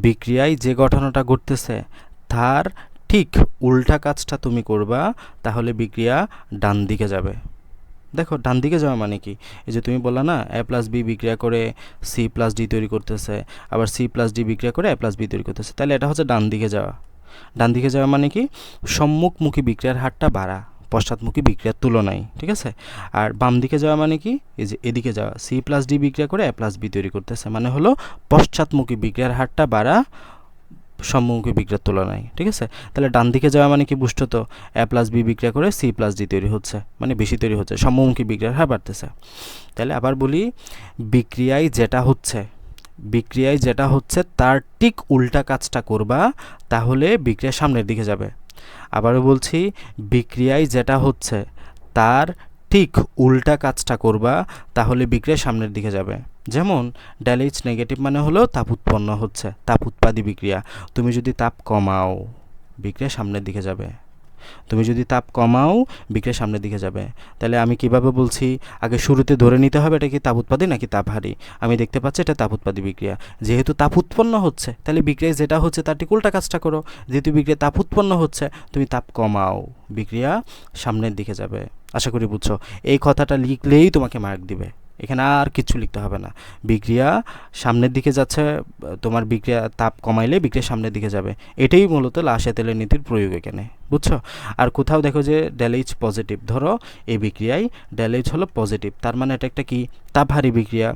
বিক্রিয়ায় যে ঘটনাটা ঘটতেছে তার ঠিক উল্টা কাজটা তুমি করবা, তাহলে বিক্রিয়া ডান দিকে যাবে। দেখো ডান দিকে যাওয়া মানে কি, এই যে তুমি বললা না A+B বিক্রিয়া করে C+D তৈরি করতেছে, আবার C+D বিক্রিয়া করে A+B তৈরি করতেছে, তাহলে এটা হচ্ছে ডান দিকে যাওয়া। ডান দিকে যাওয়া মানে কি, সম্মুখমুখী বিক্রিয়ার হারটা বাড়া পশ্চাৎমুখী বিক্রিয়ার তুলনায়। ঠিক আছে? আর বাম দিকে যাওয়া মানে কি, এই যে এদিকে যাওয়া, C+D বিক্রিয়া করে A+B তৈরি করতেছে, মানে হলো পশ্চাৎমুখী বিক্রিয়ার হারটা বাড়া সম্মুখী বিক্রিয়ার তুলনায়। ঠিক আছে? তাহলে ডান দিকে যাওয়া মানে কি, বুঝতো তো, A+B বিক্রিয়া করে C+D তৈরি হচ্ছে, মানে বেশি তৈরি হচ্ছে, সম্মুখী বিক্রিয়ার হার বাড়তেছে। তাহলে আবার বলি, বিক্রিয়ায় যেটা হচ্ছে তার ঠিক উল্টা কাজটা করবা, তাহলে বিক্রিয়া সামনের দিকে যাবে। আবারও বলছি, বিক্রিয়ায় যেটা হচ্ছে তার ঠিক উল্টা কাজটা করবা, তাহলে বিক্রিয়া সামনের দিকে যাবে। যেমন ড্যালএইচ নেগেটিভ মানে হলো তাপ উৎপন্ন হচ্ছে, তাপ উৎপাদী বিক্রিয়া। তুমি যদি তাপ কমাও বিক্রিয়া সামনের দিকে যাবে, তুমি যদি তাপ কমাও বিক্রিয়া সামনের দিকে যাবে। তাহলে আমি কিভাবে বলছি, আগে শুরুতে ধরে নিতে হবে এটা কি তাপ উৎপাদী নাকি তাপ হারী। আমি দেখতে পাচ্ছি এটা তাপ উৎপাদী বিক্রিয়া, যেহেতু তাপ উৎপন্ন হচ্ছে তাহলে বিক্রিয়ায় যেটা হচ্ছে তার ঠিক উল্টা কাজটা করো। যেহেতু বিক্রিয়া তাপ উৎপন্ন হচ্ছে তুমি তাপ কমাও, বিক্রিয়া সামনের দিকে যাবে। আশা করি বুঝছো। এই কথাটা লিখলেই তোমাকে মার্ক দিবে, এখানে আর কিছু লিখতে হবে না। বিক্রিয়া সামনের দিকে যাচ্ছে, তোমার বিক্রিয়া তাপ কমাইলে বিক্রিয়া সামনের দিকে যাবে। এটাই মূলত লাসে তেলের নীতির প্রয়োগ এখানে, বুঝছো? আর কোথাও দেখো যে ডেলএইচ পজিটিভ, ধরো এই বিক্রিয়ায় ডেলএইচ হলো পজিটিভ, তার মানে এটা একটা কি, তাপহারী বিক্রিয়া।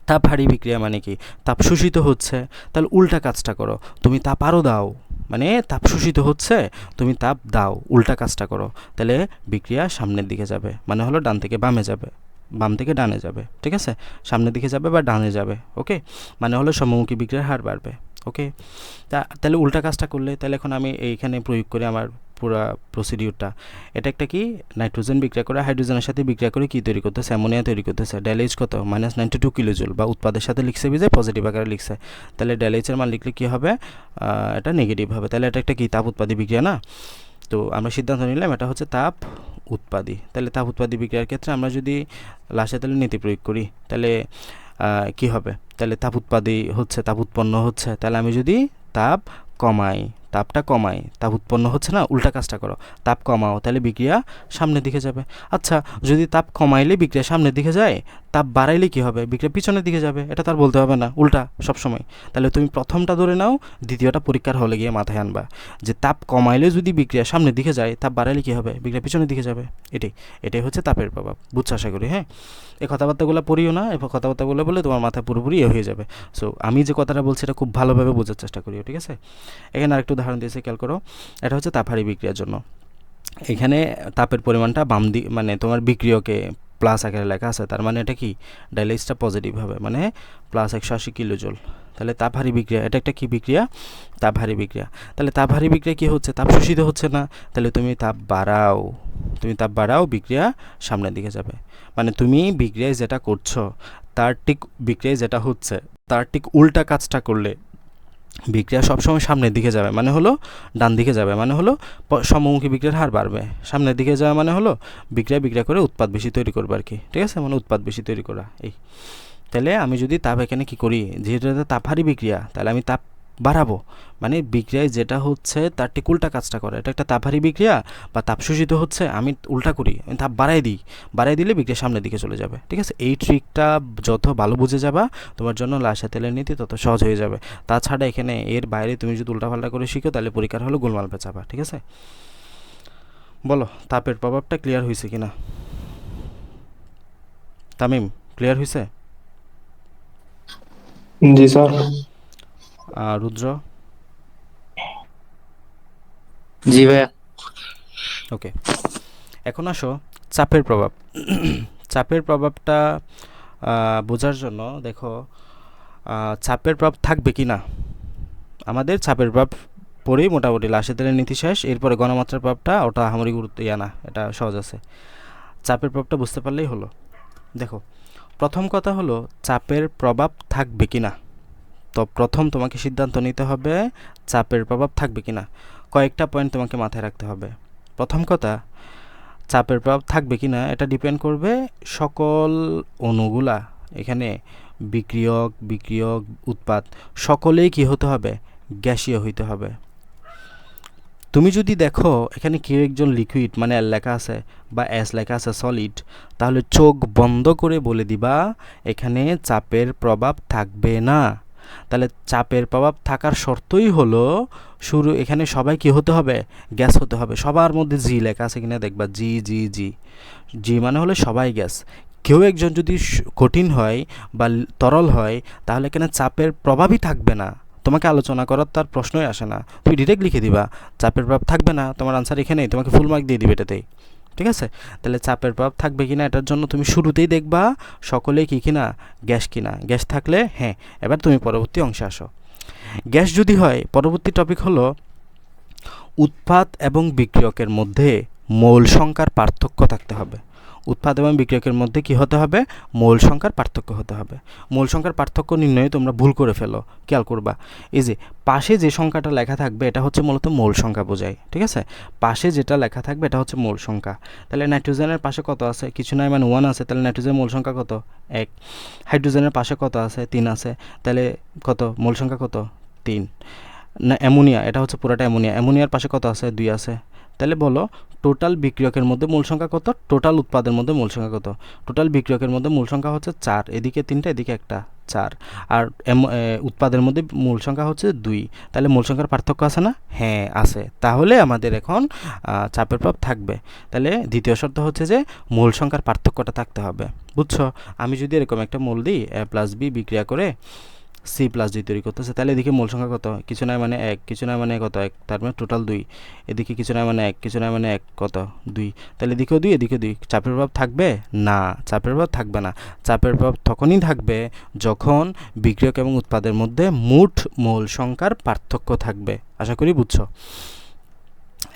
তাপহারী বিক্রিয়া মানে কি, তাপ শোষিত হচ্ছে। তাহলে উল্টা কাজটা করো, তুমি তাপ আরও দাও, মানে তাপ শোষিত হচ্ছে, তুমি তাপ দাও, উল্টা কাজটা করো। তাহলে বিক্রিয়া সামনের দিকে যাবে, মানে হলো ডান থেকে বামে যাবে, বাম থেকে ডানে যাবে, ঠিক আছে? সামনের দিকে যাবে বা ডানে যাবে, ওকে? মানে হলো সমমুখী বিক্রিয়ার হার বাড়বে, ওকে? তাহলে উল্টা কাজটা করলে, তাহলে এখন আমি এইখানে প্রয়োগ করি আমার পুরা প্রসিডিউরটা। এটা একটা কি, নাইট্রোজেন বিক্রিয়া করে হাইড্রোজেনের সাথে বিক্রিয়া করে কি তৈরি করতেছে, অ্যামোনিয়া তৈরি করতেছে। ডেলএইচ কত, -92 কিলোজুল, বা উৎপাদের সাথে লিখছে বিজে পজিটিভ আকারে লিখছে। তাহলে ডেলএইচের মান লিখলে কী হবে, এটা নেগেটিভ হবে। তাহলে এটা একটা কি, তাপ উৎপাদী বিক্রিয়া না? তো আমরা সিদ্ধান্ত নিলাম এটা হচ্ছে তাপ উৎপাদী। তাহলে তাপ উৎপাদী বিক্রিয়ার ক্ষেত্রে আমরা যদি লাসে তেলের নীতি প্রয়োগ করি, তাহলে কি হবে, তাহলে তাপ উৎপাদী হচ্ছে, তাপ উৎপন্ন হচ্ছে। তাহলে আমি যদি তাপ কমাই, তাপটা কমাই, তাপ উৎপন্ন হচ্ছে না, উল্টা কাজটা করো, তাপ কমাও, তাহলে বিক্রিয়া সামনের দিকে যাবে। আচ্ছা, যদি তাপ কমাইলে বিক্রিয়া সামনের দিকে যায়, তাপ বাড়াইলে কি হবে, বিক্রিয়া পিছনের দিকে যাবে। এটা তার বলতে হবে না, উল্টা সবসময়। তাহলে তুমি প্রথমটা ধরে নাও, দ্বিতীয়টা পরীক্ষার হলে গিয়ে মাথায় আনবা যে তাপ কমাইলে যদি বিক্রিয়া সামনের দিকে যায়, তাপ বাড়াইলে কি হবে, বিক্রিয়া পিছনের দিকে যাবে। এটাই হচ্ছে তাপের প্রভাব, বুঝছো আশা করি? হ্যাঁ, এই কথাবার্তাগুলো পড়িও না, এই কথাবার্তাগুলো বলে তোমার মাথা পুরোপুরি হয়ে যাবে। সো আমি যে কথাটা বলছি এটা খুব ভালোভাবে বোঝার চেষ্টা করিও, ঠিক আছে? এখানে আরেকটু উদাহরণ দিয়েছে, খেয়াল করো। এটা হচ্ছে তাপহারী বিক্রিয়ার জন্য। এখানে তাপের পরিমাণটা বাম দিক, মানে তোমার বিক্রিয়কে প্লাস আকারে লেখা আছে, তার মানে এটা কি, ডাইলেজটা পজিটিভ হবে, মানে +180 কিলোজুল। তাহলে তাপহারী বিক্রিয়া, এটা একটা কি বিক্রিয়া, তাপহারী বিক্রিয়া। তাহলে তাপহারী বিক্রিয়া কি হচ্ছে, তাপ শোষিত হচ্ছে না, তাহলে তুমি তাপ বাড়াও, বিক্রিয়া সামনের দিকে যাবে। মানে তুমি বিক্রিয়ায় যেটা করছো তার ঠিক, বিক্রিয়ায় যেটা হচ্ছে তার ঠিক উল্টা কাজটা করলে বিক্রিয়া সবসময় সামনের দিকে যাবে, মানে হলো ডান দিকে যাবে, মানে হলো সমমুখী বিক্রিয়ার হার বাড়বে। সামনের দিকে যাওয়া মানে হলো বিক্রিয়া করে উৎপাদ বেশি তৈরি করবে আর কি, ঠিক আছে? মানে উৎপাদ বেশি তৈরি করা। এই তাহলে আমি যদি তাপ এখানে কি করি, যেহেতু এটা তাপহারী বিক্রিয়া, তাহলে আমি তাপ বাড়াবো, মানে বিক্রিয়ায় যেটা হচ্ছে তার ঠিক উল্টা কাজটা করে। এটা একটা তাপহারী বিক্রিয়া বা তাপ শোষিত হচ্ছে, আমি উল্টা করি, আমি তাপ বাড়াই দিলে বিক্রিয়া সামনের দিকে চলে যাবে, ঠিক আছে? এই ট্রিকটা যত ভালো বুঝে যাবা, তোমার জন্য লাসা তেলের নীতি তত সহজ হয়ে যাবে। তাছাড়া এখানে এর বাইরে তুমি যদি উল্টাপাল্টা করে শিখো, তাহলে পরীক্ষার হলো গোলমাল পেঁচাবা, ঠিক আছে? বলো, তাপের প্রভাবটা ক্লিয়ার হয়েছে কিনা? তামিম, ক্লিয়ার হয়েছে? জি স্যার। রুদ্র? জি ভাইয়া। ওকে, এখন আসো চাপের প্রভাব। চাপের প্রভাবটা বোঝার জন্য দেখো, চাপের প্রভাব থাকবে কি না। আমাদের চাপের প্রভাব পড়েই মোটামুটি লাসে তেলের নীতি শেষ। এরপরে গণমাত্রার প্রভাবটা, ওটা আহামরি গুরুত্ব না, এটা সহজ আছে। চাপের প্রভাবটা বুঝতে পারলেই হলো। দেখো, প্রথম কথা হলো চাপের প্রভাব থাকবে কি না। তো প্রথম তোমাকে সিদ্ধান্ত নিতে হবে চাপের প্রভাব থাকবে কি না। কয়েকটা পয়েন্ট তোমাকে মাথায় রাখতে হবে। প্রথম কথা, চাপের প্রভাব থাকবে কি না এটা ডিপেন্ড করবে সকল অণুগুলা, এখানে বিক্রিয়ক উৎপাদ সকলেই কি হতে হবে, গ্যাসীয় হইতে হবে। তুমি যদি দেখো এখানে কেউ একজন লিকুইড, মানে এল লেখা আছে বা এস লেখা আছে সলিড, তাহলে চোখ বন্ধ করে বলে দিবা এখানে চাপের প্রভাব থাকবে না। তাহলে চাপের প্রভাব থাকার শর্তই হলো এখানে সবাই কি হতে হবে, গ্যাস হতে হবে। সবার মধ্যে জি লেখা আছে কিনা দেখবা, জি জি জি, জি মানে হলে সবাই গ্যাস। কেউ একজন যদি কঠিন হয় বা তরল হয়, তাহলে এখানে চাপের প্রভাবই থাকবে না, তোমাকে আলোচনা করার তার প্রশ্নই আসে না। তুমি ডিরেক্ট লিখে দিবা চাপের প্রভাব থাকবে না, তোমার আনসার এখানেই, তোমাকে ফুল মার্ক দিয়ে দিবে এটাতেই, ঠিক আছে? তাহলে চাপের প্রভাব থাকবে কিনা এটার জন্য তুমি শুরুতেই দেখবা সকলেই কি কিনা, গ্যাস কিনা। গ্যাস থাকলে হ্যাঁ, এবার তুমি পরবর্তী অংশে আসো। গ্যাস যদি হয়, পরবর্তী টপিক হলো উৎপাদ এবং বিক্রিয়কের মধ্যে মোল সংখ্যার পার্থক্য থাকতে হবে। উৎপাদ এবং বিক্রিয়কের মধ্যে কি হতে হবে, মোল সংখ্যার পার্থক্য হতে হবে। মোল সংখ্যার পার্থক্য নির্ণয়ে তোমরা ভুল করে ফেলো, খেয়াল করবা। এই যে পাশে যে সংখ্যাটা লেখা থাকবে এটা হচ্ছে মূলত মোল সংখ্যা বোঝায়, ঠিক আছে? পাশে যেটা লেখা থাকবে এটা হচ্ছে মোল সংখ্যা। তাহলে নাইট্রোজেনের পাশে কত আছে, কিছু নাই, মানে 1 আছে, তাহলে নাইট্রোজেনের মোল সংখ্যা কত, 1। হাইড্রোজেনের পাশে কত আছে, 3 আছে, তাহলে কত, মোল সংখ্যা কত, 3। না অ্যামোনিয়া, এটা হচ্ছে পুরাটা অ্যামোনিয়ার পাশে কত আছে, 2 আছে, তাহলে বলো টোটাল বিক্রিয়কের মধ্যে মূল সংখ্যা কত, টোটাল উৎপাদের মধ্যে মূল সংখ্যা কত। টোটাল বিক্রিয়কের মধ্যে মূল সংখ্যা হচ্ছে 4, এদিকে 3টা এদিকে একটা 4, আর উৎপাদের মধ্যে মূল সংখ্যা হচ্ছে 2। তাহলে মূল সংখ্যার পার্থক্য আছে না? হ্যাঁ আছে। তাহলে আমাদের এখন চাপের প্রভাব থাকবে। তাহলে দ্বিতীয় শর্ত হচ্ছে যে মূল সংখ্যার পার্থক্যটা থাকতে হবে। বুঝছো? আমি যদি এরকম একটা মূল দিই A+B বিক্রিয়া করে C+D তৈরি করতেছে, তাহলে এদিকে মূল সংখ্যা কত, কিছু নয় মানে 1, কিছু নয় মানে কত 1, তার মানে টোটাল 2। এদিকে কিছু নয় মানে 1, কিছু নয় মানে 1, কত 2। তাহলে এদিকেও 2 এদিকে 2, চাপের প্রভাব থাকবে না? চাপের প্রভাব থাকবে না। চাপের প্রভাব তখনই থাকবে যখন বিক্রিয়ক এবং উৎপাদের মধ্যে মোট মূল সংখ্যার পার্থক্য থাকবে। আশা করি বুঝছো।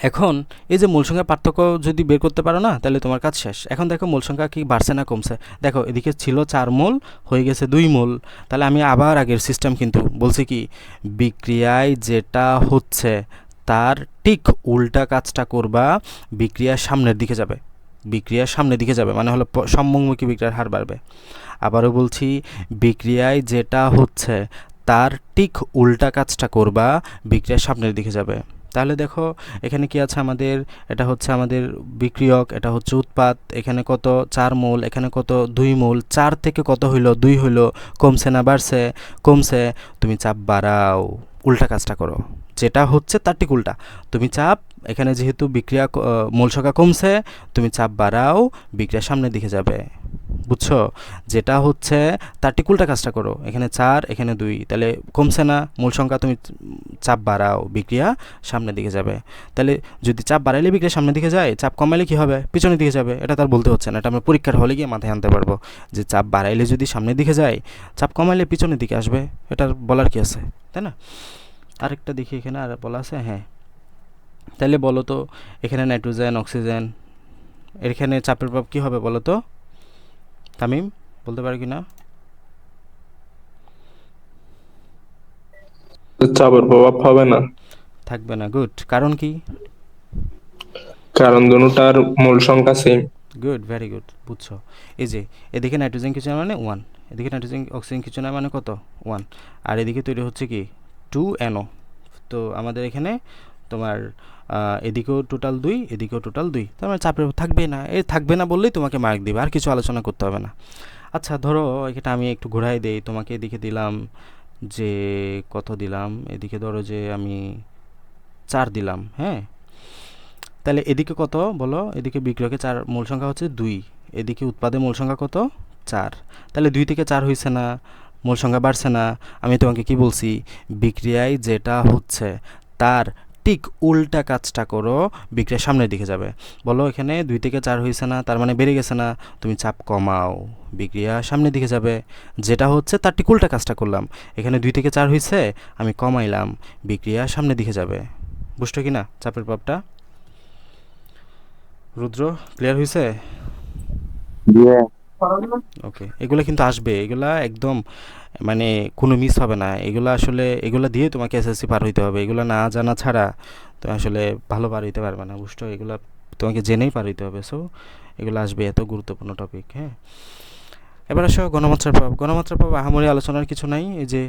এখন এই যে মূল সংখ্যার পার্থক্য যদি বের করতে পারো না, তাহলে তোমার কাজ শেষ। এখন দেখো মূল সংখ্যা কি বাড়ছে না কমছে। দেখো এদিকে ছিল 4 মোল, হয়ে গেছে 2 মোল। তাহলে আমি আবার আগের সিস্টেম কিন্তু বলছি কি, বিক্রিয়ায় যেটা হচ্ছে তার ঠিক উল্টা কাজটা করবা, বিক্রিয়ার সামনের দিকে যাবে। বিক্রিয়ার সামনের দিকে যাবে মানে হলো সম্মুখমুখী বিক্রিয়ার হার বাড়বে। আবারও বলছি, বিক্রিয়ায় যেটা হচ্ছে তার ঠিক উল্টা কাজটা করবা, বিক্রিয়ার সামনের দিকে যাবে। তাহলে দেখো এখানে কি আছে আমাদের, এটা হচ্ছে আমাদের বিক্রিয়ক, এটা হচ্ছে উৎপাদ। এখানে কত 4 মোল, এখানে কত 2 মোল। 4 থেকে কত হইলো, 2 হইলো। কমছে না বাড়ছে? কমছে। তুমি চাপ বাড়াও, উল্টা কাজটা করো, যেটা হচ্ছে তার ঠিক উল্টা। তুমি চাপ, এখানে যেহেতু বিক্রিয়া মূল সংখ্যা কমছে, তুমি চাপ বাড়াও, বিক্রিয়ার সামনের দিকে যাবে। বুঝছো? যেটা হচ্ছে তার ঠিক উল্টা কাজটা করো। এখানে 4, এখানে 2, তাহলে কমছে না মূল সংখ্যা, তুমি চাপ বাড়াও, বিক্রিয়া সামনের দিকে যাবে। তাহলে যদি চাপ বাড়াইলে বিক্রিয়া সামনের দিকে যায়, চাপ কমাইলে কি হবে, পিছনের দিকে যাবে। এটা তার বলতে হচ্ছে না, এটা আমরা পরীক্ষার হলে গিয়ে মাথায় আনতে পারবো যে চাপ বাড়াইলে যদি সামনের দিকে যায়, চাপ কমাইলে পিছনের দিকে আসবে। এটার বলার কি আছে, তাই না? আরেকটা দেখি এখানে আর বলা আছে। হ্যাঁ, তাহলে বলো তো এখানে নাইট্রোজেন, অক্সিজেন, এখানে চাপের প্রভাব কী হবে বলো তো তামিম, বলতে পারো কি না? চাপের প্রভাব হবে না, থাকবে না। গুড। কারণ কি? কারণ দুটার মূল সংখ্যা সেম। গুড, ভেরি গুড, বুঝছো। এই যে এদিকে নাইট্রোজেন কিছু না মানে 1, এদিকে নাইট্রোজেন অক্সিজেন কিছু না মানে কত 1, আর এদিকে তৈরি হচ্ছে কি 2NO। তো আমাদের এখানে তোমার এদিকেও টোটাল 2, এদিকেও টোটাল 2, তার মানে চাপের থাকবে না। থাকবে না বললেই তোমাকে মার্ক দিবে, আর কিছু আলোচনা করতে হবে না। আচ্ছা ধরো এটা আমি একটু ঘোরাই দেই, তোমাকে এদিকে দিলাম যে কত দিলাম, এদিকে ধরো যে আমি 4 দিলাম। হ্যাঁ, তাহলে এদিকে কত বলো, এদিকে বিক্রয়কে 4 মূল সংখ্যা হচ্ছে 2, এদিকে উৎপাদে মূল সংখ্যা কত 4। তাহলে 2 থেকে 4 হয়েছে না, মূল সংখ্যা বাড়ছে না। আমি তোমাকে কি বলছি, বিক্রিয়ায় যেটা হচ্ছে তার ঠিক উল্টা কাজটা করো, বিক্রিয়ার সামনের দিকে যাবে। বলো এখানে 2 থেকে 4 হয়েছে না, তার মানে বেড়ে গেছে না, তুমি চাপ কমাও, বিক্রিয়া সামনের দিকে যাবে। যেটা হচ্ছে তার ঠিক উল্টা কাজটা করলাম। এখানে 2 থেকে 4 হয়েছে, আমি কমাইলাম, বিক্রিয়া সামনের দিকে যাবে। বুঝছো কি না চাপের প্রভাবটা? রুদ্র, ক্লিয়ার হয়েছে? ওকে, এগুলো কিন্তু আসবে, এগুলা একদম মানে কোনো মিস হবে না। এগুলো আসলে এগুলো দিয়ে তোমাকে এসএসসি পার হইতে হবে। এগুলো না জানা ছাড়া তুমি আসলে ভালো পার হইতে পারবে না। বুঝছো? এগুলো তোমাকে জেনেই পার হইতে হবে। সো এগুলো আসবে, এত গুরুত্বপূর্ণ টপিক। হ্যাঁ, এবার আসো গণমাত্রার প্রভাব। গণমাত্রার প্রভাব আহামরি আলোচনার কিছু নাই। এই যে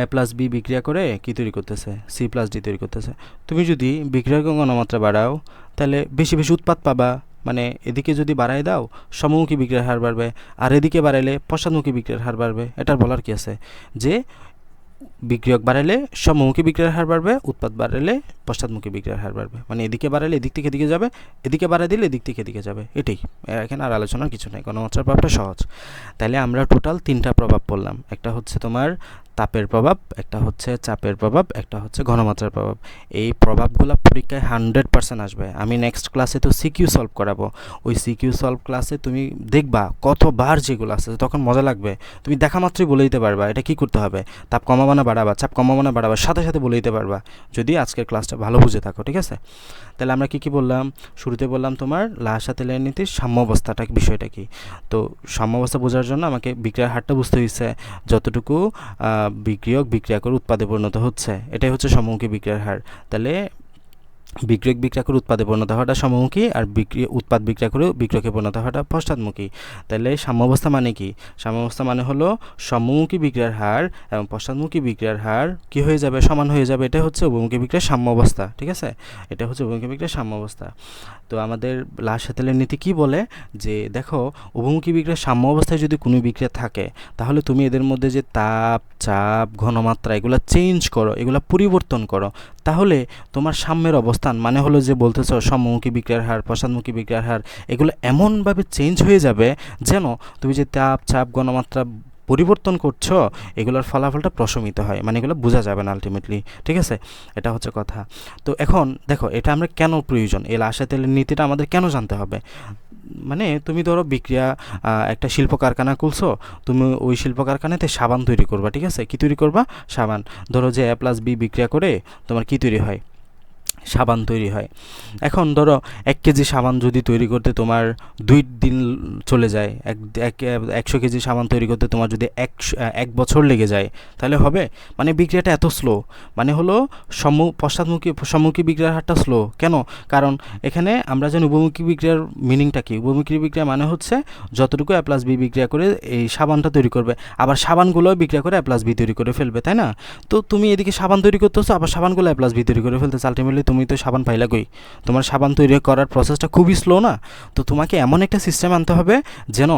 A+B বিক্রিয়া করে কি তৈরি করতেছে, C+D তৈরি করতেছে। তুমি যদি বিক্রিয়ার গণমাত্রা বাড়াও, তাহলে বেশি বেশি উৎপাদ পাবা। মানে এদিকে যদি বাড়াই দাও, সমমুখী বিক্রিয়ার হার বাড়বে, আর এদিকে বাড়াইলে পশ্চাৎমুখী বিক্রিয়ার হার বাড়বে। এটার বলার কি আছে যে বিক্রিয়ক বাড়াইলে সমমুখী বিক্রিয়ার হার বাড়বে, উৎপাদ বাড়াইলে পশ্চাৎমুখী বিক্রিয়ার হার বাড়বে। মানে এদিকে বাড়াইলে এদিক থেকে এদিকে যাবে, এদিকে বাড়াই দিলে এদিক থেকে এদিকে যাবে। এটাই, এখানে আর আলোচনার কিছু নেই। গণমাত্রার প্রভাবটা সহজ। তাহলে আমরা টোটাল 3টা প্রভাব পড়লাম। একটা হচ্ছে তোমার তাপের প্রভাব, একটা হচ্ছে চাপের প্রভাব, একটা হচ্ছে ঘনমাত্রার প্রভাব। এই প্রভাবগুলো পরীক্ষায় 100% আসবে। আমি নেক্সট ক্লাসে তো সিকিউ সলভ করাবো। ওই সিকিউ সলভ ক্লাসে তুমি দেখবা কতবার যেগুলো আছে, তখন মজা লাগবে। তুমি দেখা মাত্রই বলে দিতে পারবা এটা কী করতে হবে, তাপ কমাবা না বাড়াবা, চাপ কমাবা না বাড়াবা, সাথে সাথে বলে দিতে পারবা, যদি আজকের ক্লাসটা ভালো বুঝে থাকো। ঠিক আছে? তাহলে আমরা কী কী বললাম? শুরুতে বললাম তোমার লাসা তেলের নীতির সাম্যাবস্থাটা বিষয়টা কি। তো সাম্যাবস্থা বোঝার জন্য আমাকে বিক্রিয়ার হারটা বুঝতে হয়েছে। যতটুকু বিক্রিয়ক বিক্রিয়া করে উৎপাদে পরিণত হচ্ছে, এটাই হচ্ছে সমমুখী বিক্রিয়ার হার। তাহলে বিক্রিয়ক বিক্রিয়া করে উৎপাদে পরিণত হওয়াটা সমমুখী, আর উৎপাদ বিক্রিয়া করে বিক্রিয়কে পরিণত হওয়াটা পশ্চাৎমুখী। তাহলে সাম্যাবস্থা মানে কি? সাম্যাবস্থা মানে হলো সম্মুখী বিক্রিয়ার হার এবং পশ্চাৎমুখী বিক্রিয়ার হার কি হয়ে যাবে? সমান হয়ে যাবে। এটা হচ্ছে উভয়মুখী বিক্রিয়ার সাম্যাবস্থা। ঠিক আছে, এটা হচ্ছে উভয়মুখী বিক্রিয়ার সাম্যাবস্থা। তো আমাদের লা-শাতেলের নীতি কি বলে যে দেখো, উভয়মুখী বিক্রিয়ার সাম্য অবস্থায় যদি কোনো বিক্রিয়া থাকে, তাহলে তুমি এদের মধ্যে যে তাপ, চাপ, ঘনমাত্রা এগুলো চেঞ্জ করো, এগুলো পরিবর্তন করো, তাহলে তোমার সাম্যের অবস্থান মানে হলো যে বলতেছো সম্মুখী বিক্রিয়ার হার, পশ্চাৎমুখী বিক্রিয়ার হার এগুলো এমনভাবে চেঞ্জ হয়ে যাবে যেন তুমি যে তাপ, চাপ, ঘনমাত্রা পরিবর্তন করছো, এগুলোর ফলাফলটা প্রশমিত হয়, মানে এগুলো বোঝা যাবে না আলটিমেটলি। ঠিক আছে, এটা হচ্ছে কথা। তো এখন দেখো, এটা আমরা কেন প্রয়োজন, এই লা-শাতেলের নীতিটা আমাদের কেন জানতে হবে? মানে তুমি ধরো বিক্রিয়া, একটা শিল্প কারখানা খুলছো, তুমি ওই শিল্প কারখানাতে সাবান তৈরি করবা। ঠিক আছে, কি তৈরি করবা? সাবান। ধরো যে A+B বিক্রিয়া করে তোমার কি তৈরি হয়? সাবান তৈরি হয়। এখন ধরো 1 কেজি সাবান যদি তৈরি করতে তোমার 2 দিন চলে যায়, 100 কেজি সাবান তৈরি করতে তোমার যদি 1 বছর লেগে যায়, তাহলে হবে? মানে বিক্রিয়াটা এত স্লো, মানে হলো সম্মুখী বিক্রিয়ার হারটা স্লো। কেন? কারণ এখানে আমরা জানি উভয়মুখী বিক্রিয়ার মিনিংটা কি। উভয়মুখী বিক্রিয়া মানে হচ্ছে যতটুকু A+B বিক্রিয়া করে এই সাবানটা তৈরি করবে, আবার সাবানগুলো বিক্রিয়া করে A+B তৈরি করে ফেলবে, তাই না? তো তুমি এদিকে সাবান তৈরি করতেছো, আবার সাবানগুলো A+B তৈরি করে ফেলতেছো, আলটিমেটলি তুমি তো সাবান পাইলা কই? তোমার সাবান তৈরি করার প্রসেসটা খুবই স্লো না? তো তোমাকে এমন একটা সিস্টেম আনতে হবে যেন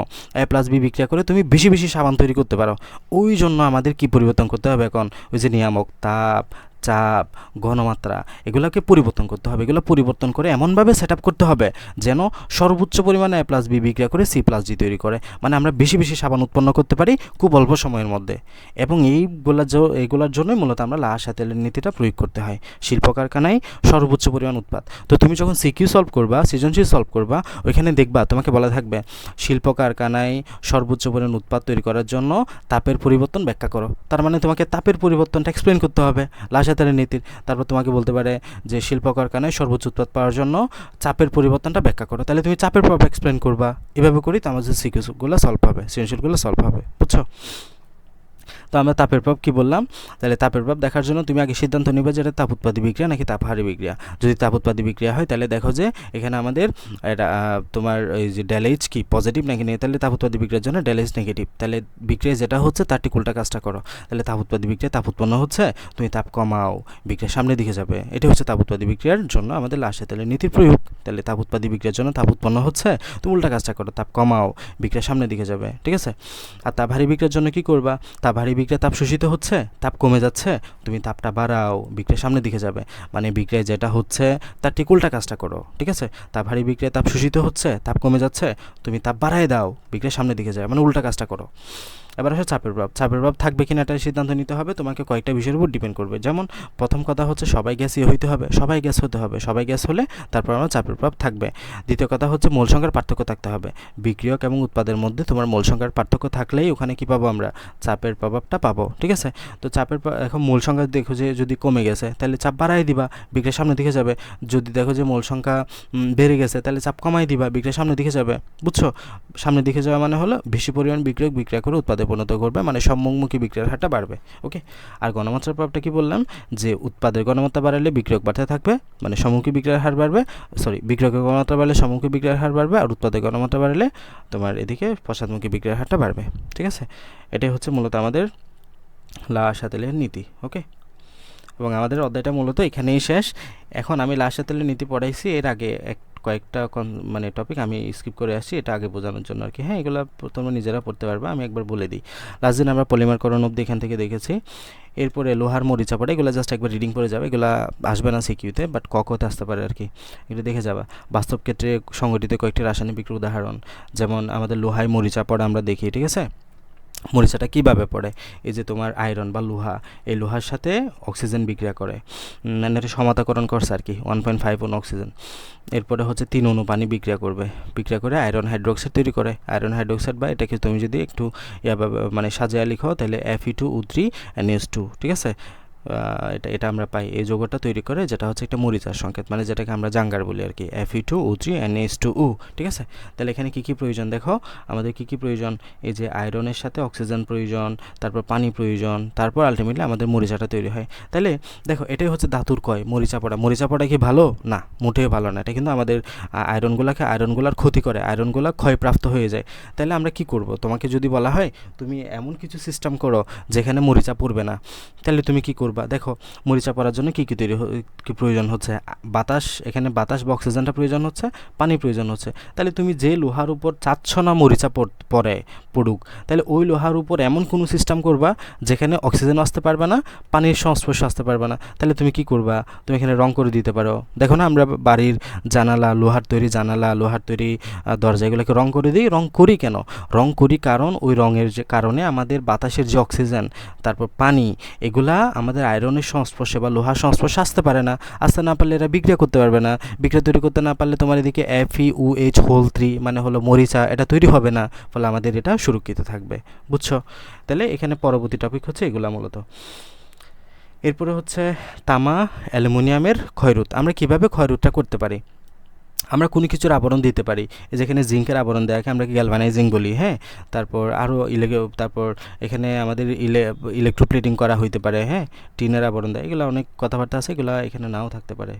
A+B বিক্রিয়া করে তুমি বেশি বেশি সাবান তৈরি করতে পারো। ওই জন্য আমাদের কি পরিবর্তন করতে হবে এখন? ওই যে নিয়ামক, তাপ, চাপ, ঘনমাত্রা এগুলোকে পরিবর্তন করতে হবে। এগুলো পরিবর্তন করে এমনভাবে সেট আপ করতে হবে যেন সর্বোচ্চ পরিমাণে A+B বিক্রিয়া করে C+D তৈরি করে, মানে আমরা বেশি বেশি সাবান উৎপন্ন করতে পারি খুব অল্প সময়ের মধ্যে। এবং এইগুলোর জন্যই মূলত আমরা লা-শাতেলের নীতিটা প্রয়োগ করতে হয় শিল্প কারখানায় সর্বোচ্চ পরিমাণ উৎপাদ। তো তুমি যখন সিকিউ সলভ করবা, সৃজনশীল সলভ করবা, ওইখানে দেখবা তোমাকে বলা থাকবে শিল্প কারখানায় সর্বোচ্চ পরিমাণ উৎপাদ তৈরি করার জন্য তাপের পরিবর্তন ব্যাখ্যা করো। তার মানে তোমাকে তাপের পরিবর্তনটা এক্সপ্লেন করতে হবে লা-শাতেলের নীতির। তারপর তোমাকে বলতে পারে যে শিল্প কারখানায় সর্বোচ্চ উৎপাদ পাওয়ার জন্য চাপের পরিবর্তনটা ব্যাখ্যা করো, তাহলে তুমি চাপের প্রভাব এক্সপ্লেন করবা। এভাবে করেই তো আমাদের সিকিউগুলো সলভ হবে, সৃজনশীলগুলো সলভ হবে। বুঝছো? তো আমরা তাপের প্রভাব কী বললাম? তাহলে তাপের প্রভাব দেখার জন্য তুমি আগে সিদ্ধান্ত নিবে যে এটা তাপ উৎপাদী বিক্রিয়া নাকি তাপহারী বিক্রিয়া। যদি তাপ উৎপাদী বিক্রিয়া হয় তাহলে দেখো যে এখানে আমাদের এটা তোমার এই যে ΔH কি পজিটিভ নাকি নেই, তাহলে তাপ উৎপাদী বিক্রিয়ার জন্য ΔH নেগেটিভ। তাহলে বিক্রিয়া যেটা হচ্ছে তার ঠিক উল্টা কাজটা করো। তাহলে তাপ উৎপাদী বিক্রিয়া তাপ উৎপন্ন হচ্ছে, তুমি তাপ কমাও, বিক্রিয়ার সামনের দিকে যাবে। এটা হচ্ছে তাপ উৎপাদী বিক্রিয়ার জন্য আমাদের লা-শাতেলের নীতির প্রয়োগ। তাহলে তাপ উৎপাদী বিক্রিয়ার জন্য তাপ উৎপন্ন হচ্ছে, তুমি উল্টা কাজটা করো, তাপ কমাও, বিক্রিয়ার সামনের দিকে যাবে। ঠিক আছে? আর তাপহারী বিক্রিয়ার জন্য কি করবা? তাপহারী বিক্রিয়া তাপ শোষিত হচ্ছে, তাপ কমে যাচ্ছে, তুমি তাপটা বাড়াও, বিক্রিয়ার সামনের দিকে যাবে। মানে বিক্রিয়ায় যেটা হচ্ছে তার ঠিক উল্টা কাজটা করো। ঠিক আছে? তাপহারী বিক্রিয়ায় তাপ শোষিত হচ্ছে, তাপ কমে যাচ্ছে, তুমি তাপ বাড়ায় দাও, বিক্রিয়ার সামনের দিকে যাবে, মানে উল্টা কাজটা করো। এবার আসে চাপের প্রভাব। চাপের প্রভাব থাকবে কিনা এটা সিদ্ধান্ত নিতে হবে, তোমাকে কয়েকটা বিষয়ের উপর ডিপেন্ড করবে। যেমন প্রথম কথা হচ্ছে সবাই গ্যাসই হইতে হবে, সবাই গ্যাস হতে হবে, সবাই গ্যাস হলে তারপর আমার চাপের প্রভাব থাকবে। দ্বিতীয় কথা হচ্ছে মোল সংখ্যার পার্থক্য থাকতে হবে। বিক্রিয়ক এবং উৎপাদের মধ্যে তোমার মোল সংখ্যার পার্থক্য থাকলেই ওখানে কী পাবো? আমরা চাপের প্রভাবটা পাবো। ঠিক আছে? তো চাপের এখন মোল সংখ্যা দেখো যে যদি কমে গেছে তাহলে চাপ বাড়াই দিবা, বিক্রিয়ার সামনের দিকে যাবে। যদি দেখো যে মোল সংখ্যা বেড়ে গেছে তাহলে চাপ কমাই দিবা, বিক্রিয়ার সামনের দিকে যাবে। বুঝছো? সামনের দিকে যাওয়া মানে হলো বেশি পরিমাণ বিক্রিয়ক বিক্রিয়া করে উৎপাদে পরিণত করবে, মানে সম্মুখী বিক্রিয়ার হারটা বাড়বে। ওকে? আর ঘনমাত্রার প্রভাবটা কি বললাম? যে উৎপাদের ঘনমাত্রা বাড়ালে বিক্রিয়ক বাড়তে থাকবে, মানে সম্মুখী বিক্রিয়ার হার বাড়বে। বিক্রিয়কের ঘনমাত্রা বাড়লে সম্মুখী বিক্রিয়ার হার বাড়বে, আর উৎপাদের ঘনমাত্রা বাড়লে তোমার এদিকে পশ্চাৎমুখী বিক্রিয়ার হারটা বাড়বে। ঠিক আছে? এটাই হচ্ছে মূলত আমাদের লা-শাতেলের নীতি। ওকে? এবং আমাদের অধ্যায়টা মূলত এখানেই শেষ। এখন আমি লা-শাতেলের নীতি পড়াইছি, এর আগে কয়েকটা মানে টপিক আমি স্কিপ করে আসছি, এটা আগে বোঝানোর জন্য আর কি। হ্যাঁ, এগুলো তোমরা নিজেরা পড়তে পারবা, আমি একবার বলে দিই। লাস্ট দিন আমরা পলিমারকরণ অবধি এখান থেকে দেখেছি। এরপরে লোহার মরিচা পড়ে, এগুলো জাস্ট একবার রিডিং করে যাবে, এগুলো আসবে না সিকিউতে, বাট কতে আসতে পারে আর কি, এগুলো দেখে যাবা। বাস্তব ক্ষেত্রে সংঘটিত কয়েকটি রাসায়নিক বিক্রিয়ার উদাহরণ, যেমন আমাদের লোহায় মরিচা পড়ে আমরা দেখি। ঠিক আছে? মরিচাটা কীভাবে পড়ে? এই যে তোমার আয়রন বা লোহা, এই লোহার সাথে অক্সিজেন বিক্রিয়া করে, এটা সমাতাকরণ করছে আর কি, 1.5 অণু অক্সিজেন। এরপরে হচ্ছে 3 অণু পানি বিক্রিয়া করবে, বিক্রিয়া করে আয়রন হাইড্রোক্সাইড তৈরি করে। আয়রন হাইড্রোক্সাইড বা এটাকে তুমি যদি একটু মানে সাজিয়ে লিখো তাহলে Fe2O3 NH2। ঠিক আছে? এটা এটা আমরা পাই, এই যৌগটা তৈরি করে, যেটা হচ্ছে একটা মরিচার সংকেত, মানে যেটাকে আমরা জাঙ্গার বলি আর কি, Fe2O3 NH2O। ঠিক আছে, তাহলে এখানে কী কী প্রয়োজন দেখো, আমাদের কী কী প্রয়োজন, এই যে আয়রনের সাথে অক্সিজেন প্রয়োজন, তারপর পানি প্রয়োজন, তারপর আলটিমেটলি আমাদের মরিচাটা তৈরি হয়। তাহলে দেখো এটাই হচ্ছে ধাতুর ক্ষয়, মরিচা পড়া। মরিচা পড়া কি ভালো? না, মোটেও ভালো না। এটা কিন্তু আমাদের আয়রনগুলার ক্ষতি করে, আয়রনগুলা ক্ষয়প্রাপ্ত হয়ে যায়। তাহলে আমরা কি করব? তোমাকে যদি বলা হয় তুমি এমন কিছু সিস্টেম করো যেখানে মরিচা পড়বে না, তাহলে তুমি কি করবা? দেখো মরিচা পড়ার জন্য কী কী কী প্রয়োজন হচ্ছে? বাতাস, এখানে বাতাস বা অক্সিজেনটা প্রয়োজন হচ্ছে, পানি প্রয়োজন হচ্ছে। তাহলে তুমি যে লোহার উপর চাচ্ছ না মরিচা পড়ুক, তাহলে ওই লোহার উপর এমন কোনো সিস্টেম করবা যেখানে অক্সিজেন আসতে পারবে না, পানির সংস্পর্শে আসতে পারবে না। তাহলে তুমি কি করবা? তুমি এখানে রং করে দিতে পারো। দেখো না আমরা বাড়ির জানালা, লোহার তৈরি জানালা, লোহার তৈরি দরজা, এগুলোকে রং করে দিই। রং করি কেন? রং করি কারণ ওই রঙের যে কারণে আমাদের বাতাসের যে অক্সিজেন, তারপর পানি, এগুলা আমাদের আয়রনের সংস্পর্শে বা লোহার সংস্পর্শে আসতে পারে না। আসতে না পারলে এরা বিক্রিয়া করতে পারবে না। বিক্রিয়া তৈরি করতে না পারলে তোমার এদিকে FeOH3 মানে হলো মরিচা, এটা তৈরি হবে না, ফলে আমাদের এটা সুরক্ষিত থাকবে। বুঝছো? তাহলে এখানে পরবর্তী টপিক হচ্ছে এগুলা মূলত। এরপরে হচ্ছে তামা অ্যালুমিনিয়ামের ক্ষয়রোধ। আমরা কিভাবে ক্ষয়রোধটা করতে পারি? আমরা কোনো কিছুর আবরণ দিতে পারি, যেখানে জিঙ্কের আবরণ দেওয়াকে আমরা গ্যালভানাইজিং বলি। হ্যাঁ, তারপর আরও তারপর এখানে আমাদের ইলেকট্রোপ্লেটিং করা হইতে পারে। হ্যাঁ, টিনের আবরণ দেয়, এগুলো অনেক কথাবার্তা আছে, এগুলো এখানে নাও থাকতে পারে।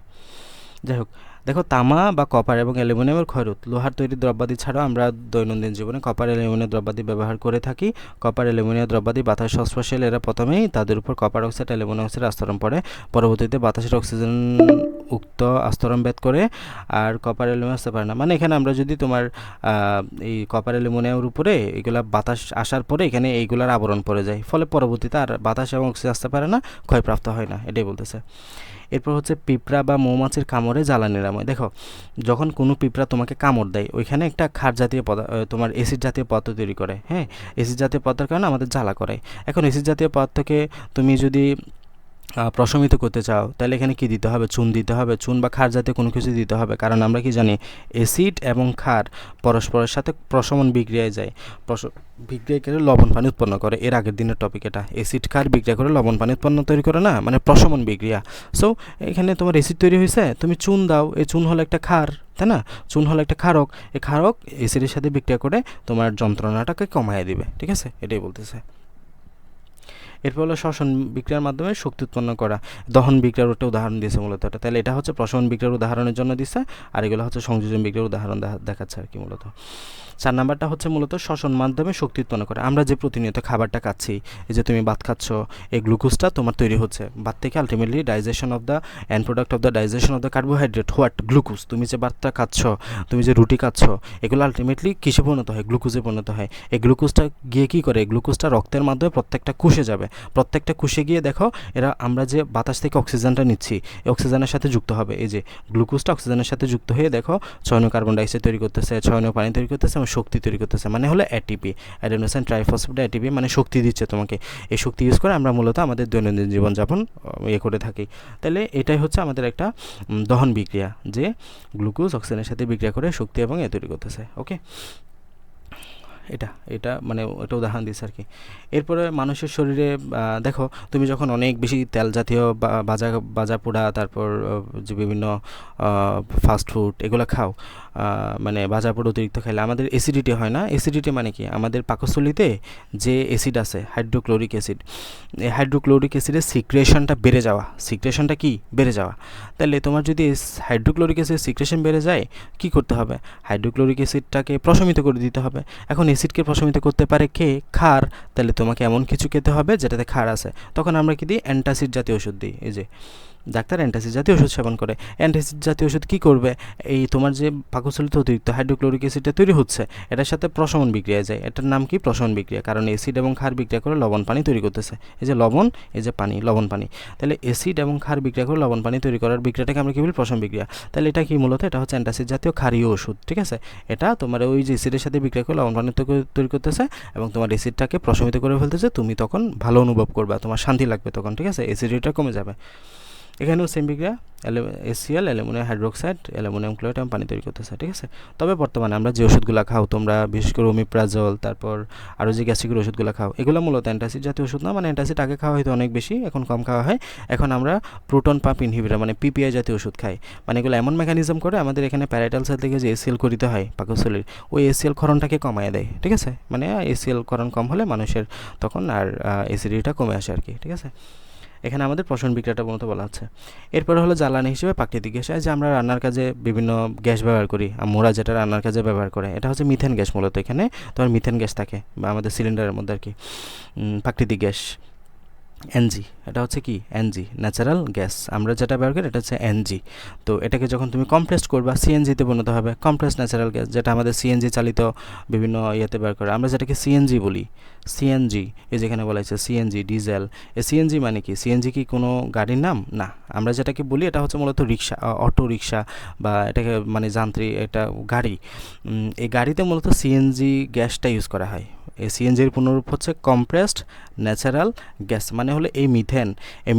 যাই হোক, দেখো তামা বা কপার এবং অ্যালুমিনিয়ামের ক্ষয়রোধ। লোহার তৈরি দ্রব্যাদি ছাড়াও আমরা দৈনন্দিন জীবনে কপার অ্যালুমিনিয়াম দ্রব্যাদি ব্যবহার করে থাকি। কপার অ্যালুমিনিয়াম দ্রব্যাদি বাতাস সংস্পর্শে এলে এরা প্রথমেই তাদের উপর কপার অক্সাইড অ্যালুমিনিয়াম অক্সাইড আস্তরণ পড়ে, পরবর্তীতে বাতাসের অক্সিজেন উক্ত আস্তরণ ভেদ করে আর কপার অ্যালুমিনিয়াম আসতে পারে না। মানে এখানে আমরা যদি তোমার এই কপার অ্যালুমিনিয়ামের উপরে এগুলা বাতাস আসার পরে এখানে এইগুলার আবরণ পড়ে যায়, ফলে পরবর্তীতে আর বাতাস এবং অক্সিজেন আসতে পারে না, ক্ষয়প্রাপ্ত হয় না, এটাই বলতেছে। এরপর হচ্ছে পিঁপড়া বা মৌমাছির কামড়ে জ্বালা নিরাময়। দেখো যখন কোনো পিঁপড়া তোমাকে কামড় দেয়, ওইখানে একটা ক্ষার জাতীয় তোমার অ্যাসিড জাতীয় পদার্থ তৈরি করে। হ্যাঁ, অ্যাসিড জাতীয় পদার্থের কারণে আমাদের জ্বালা করে। এখন অ্যাসিড জাতীয় পদার্থকে তুমি যদি প্রশমিত করতে চাও, তাহলে এখানে কি দিতে হবে? চুন দিতে হবে, চুন বা ক্ষার জাতীয় কোনো কিছু দিতে হবে। কারণ আমরা কি জানি, অ্যাসিড এবং ক্ষার পরস্পরের সাথে প্রশমন বিক্রিয়ায় যায়, বিক্রিয়া করে লবণ পানি উৎপন্ন করে। এর আগের দিনের টপিক এটা, অ্যাসিড ক্ষার বিক্রিয়া করে লবণ পানি উৎপন্ন তৈরি করে না, মানে প্রশমন বিক্রিয়া। সো এখানে তোমার অ্যাসিড তৈরি হয়েছে, তুমি চুন দাও, এই চুন হলো একটা ক্ষার, তাই না? চুন হলো একটা ক্ষারক, এই ক্ষারক অ্যাসিডের সাথে বিক্রিয়া করে তোমার যন্ত্রণাটাকে কমায় দিবে। ঠিক আছে, এটাই বলতেছে। এরপর হলো শ্বসন বিক্রিয়ার মাধ্যমে শক্তি উৎপন্ন করা। দহন বিক্রিয়ার একটা উদাহরণ দিয়েছে মূলত এটা। তাহলে এটা হচ্ছে প্রশমন বিক্রিয়ার উদাহরণের জন্য দিচ্ছে, আর এগুলো হচ্ছে সংযোজন বিক্রিয়ার উদাহরণ দেখাচ্ছে আর কি মূলত। 4 নাম্বারটা হচ্ছে মূলত শ্বসন মাধ্যমে শক্তি উৎপন্ন করা। আমরা যে প্রতিনিয়ত খাবারটা খাচ্ছি, এই যে তুমি ভাত খাচ্ছ, এই গ্লুকোজটা তোমার তৈরি হচ্ছে ভাত থেকে, ultimately digestion of the end product of the digestion of the carbohydrate what glucose. তুমি যে ভাতটা খাচ্ছ, তুমি যে রুটি খাচ্ছ, এগুলো আলটিমেটলি কিসে পরিণত হয়? গ্লুকোজে পরিণত হয়। এই গ্লুকোজটা গিয়ে কী করে? গ্লুকোজটা রক্তের মাধ্যমে প্রত্যেকটা কোষে যাবে, প্রত্যেকটা কোষে গিয়ে দেখো এরা আমরা যে বাতাস থেকে অক্সিজেনটা নিচ্ছি, এই অক্সিজেনের সাথে যুক্ত হবে। এই যে গ্লুকোজটা অক্সিজেনের সাথে যুক্ত হয়ে দেখো ছয়ন কার্বন ডাইঅক্সাইড তৈরি করতেছে, ছয়ন পানি তৈরি করতেছে এবং শক্তি তৈরি করতেছে, মানে হলো এটিপি, অ্যাডেনোসাইন ট্রাইফসফেট এটিপি, মানে শক্তি দিচ্ছে তোমাকে। এই শক্তি ইউজ করে আমরা মূলত আমাদের দৈনন্দিন জীবনযাপন করে থাকি। তাহলে এটাই হচ্ছে আমাদের একটা দহন বিক্রিয়া, যে গ্লুকোজ অক্সিজেনের সাথে বিক্রিয়া করে শক্তি এবং তৈরি করতেছে। ওকে, এটা মানে এটা উদাহরণ দিচ্ছে আর কি। এরপরে মানুষের শরীরে দেখো তুমি যখন অনেক বেশি তেল জাতীয় বাজা পোড়া, তারপর যে বিভিন্ন ফাস্ট ফুড এগুলো খাও, মানে বাজা পোড়া অতিরিক্ত খাইলে আমাদের অ্যাসিডিটি হয় না? অ্যাসিডিটি মানে কি? আমাদের পাকস্থলীতে যে অ্যাসিড আছে হাইড্রোক্লোরিক অ্যাসিড, এই হাইড্রোক্লোরিক অ্যাসিডের সিক্রেশনটা বেড়ে যাওয়া। সিক্রেশনটা কি? বেড়ে যাওয়া। তাহলে তোমার যদি হাইড্রোক্লোরিক অ্যাসিড সিক্রেশন বেড়ে যায়, কি করতে হবে? হাইড্রোক্লোরিক অ্যাসিডটাকে প্রশমিত করে দিতে হবে। এখন অ্যাসিডকে প্রশমিত করতে পারে কে? ক্ষার। তাহলে তোমাকে এমন কিছু খেতে হবে যেটাতে ক্ষার আছে। তখন আমরা কি দিই? অ্যান্টাসিড জাতীয় ওষুধ দিই। এই যে ডাক্তার অ্যান্টাসিড জাতীয় ওষুধ সেবন করে। অ্যান্টাসিড জাতীয় ওষুধ কী করবে? এই তোমার যে পাকস্থলীতে অতিরিক্ত হাইড্রোক্লোরিক অ্যাসিডটা তৈরি হচ্ছে, এটার সাথে প্রশমন বিক্রিয়া যায়। এটার নাম কি? প্রশমন বিক্রিয়া। কারণ অ্যাসিড এবং ক্ষার বিক্রিয়া করে লবণ পানি তৈরি করতেছে। এই যে লবণ, এই যে পানি, লবণ পানি। তাহলে অ্যাসিড এবং ক্ষার বিক্রিয়া করে লবণ পানি তৈরি করার বিক্রিয়াটাকে আমরা কি বলি? প্রশমন বিক্রিয়া। তাহলে এটা কি মূলত? এটা হচ্ছে অ্যান্টাসিড জাতীয় ক্ষারীয় ওষুধ। ঠিক আছে, এটা তোমার ওই যে অ্যাসিডের সাথে বিক্রিয়া করে লবণ পানি তৈরি করতেছে এবং তোমার অ্যাসিডটাকে প্রশমিত করে ফেলতেছে। তুমি তখন ভালো অনুভব করবে, তোমার শান্তি লাগবে তখন। ঠিক আছে, অ্যাসিডিটিটা কমে যাবে। এখানেও সেম বিক্রিয়া, HCl aluminium hydroxide aluminium chloride এবং পানি তৈরি করতেছে, ঠিক আছে। তবে বর্তমানে আমরা যে ওষুধগুলো খাও তোমরা, বিশেষ করে ওমিপ্রাজল, তারপর আরও যে গ্যাস্ট্রিকের ওষুধগুলো খাও, এগুলো মূলত অ্যান্টাসিড জাতীয় ওষুধ না। মানে অ্যান্টাসিড আগে খাওয়া হয়তো অনেক বেশি, এখন কম খাওয়া হয়। এখন আমরা প্রোটন পাম্প ইনহিবিটর মানে PPI জাতীয় ওষুধ খাই। মানে এগুলো এমন মেকানিজম করে আমাদের এখানে প্যারাইটাল সেল থেকে যে HCl করিতে হয় পাকস্থলীর, ওই HCl ক্ষরণটাকে কমায় দেয়, ঠিক আছে। মানে HCl ক্ষরণ কম হলে মানুষের তখন আর অ্যাসিডিটিটা কমে আসে আর কি, ঠিক আছে। এখানে আমাদের পষণ বিক্রিয়াটা মূলত বলা হচ্ছে। এরপরে হলো জ্বালানি হিসেবে প্রাকৃতিক গ্যাস, যে আমরা রান্নার কাজে বিভিন্ন গ্যাস ব্যবহার করি, মোরা যেটা রান্নার কাজে ব্যবহার করে, এটা হচ্ছে মিথেন গ্যাস। মূলত এখানে তোমার মিথেন গ্যাস থাকে বা আমাদের সিলিন্ডারের মধ্যে আর কি। প্রাকৃতিক গ্যাস NG, এটা হচ্ছে কি NG, ন্যাচারাল গ্যাস। আমরা যেটা ব্যবহার করি এটা হচ্ছে NG। তো এটাকে যখন তুমি কম্প্রেসড করবা CNG-তে পরিণত হবে, কম্প্রেস ন্যাচারাল গ্যাস, যেটা আমাদের CNG চালিত বিভিন্ন ইয়েতে ব্যবহার করে। আমরা যেটাকে CNG বলি, CNG, এই যেখানে বলা হয়েছে CNG ডিজেল। এই CNG মানে কি? CNG কি কোনো গাড়ির নাম? না, আমরা যেটাকে বলি এটা হচ্ছে মূলত রিক্সা, অটো রিক্সা, বা এটাকে মানে যান্ত্রিক এটা গাড়ি। এই গাড়িতে মূলত CNG গ্যাসটা ইউজ করা হয়। এই CNG-র পুনরূপ হচ্ছে কম্প্রেসড ন্যাচারাল গ্যাস। মানে হলো এই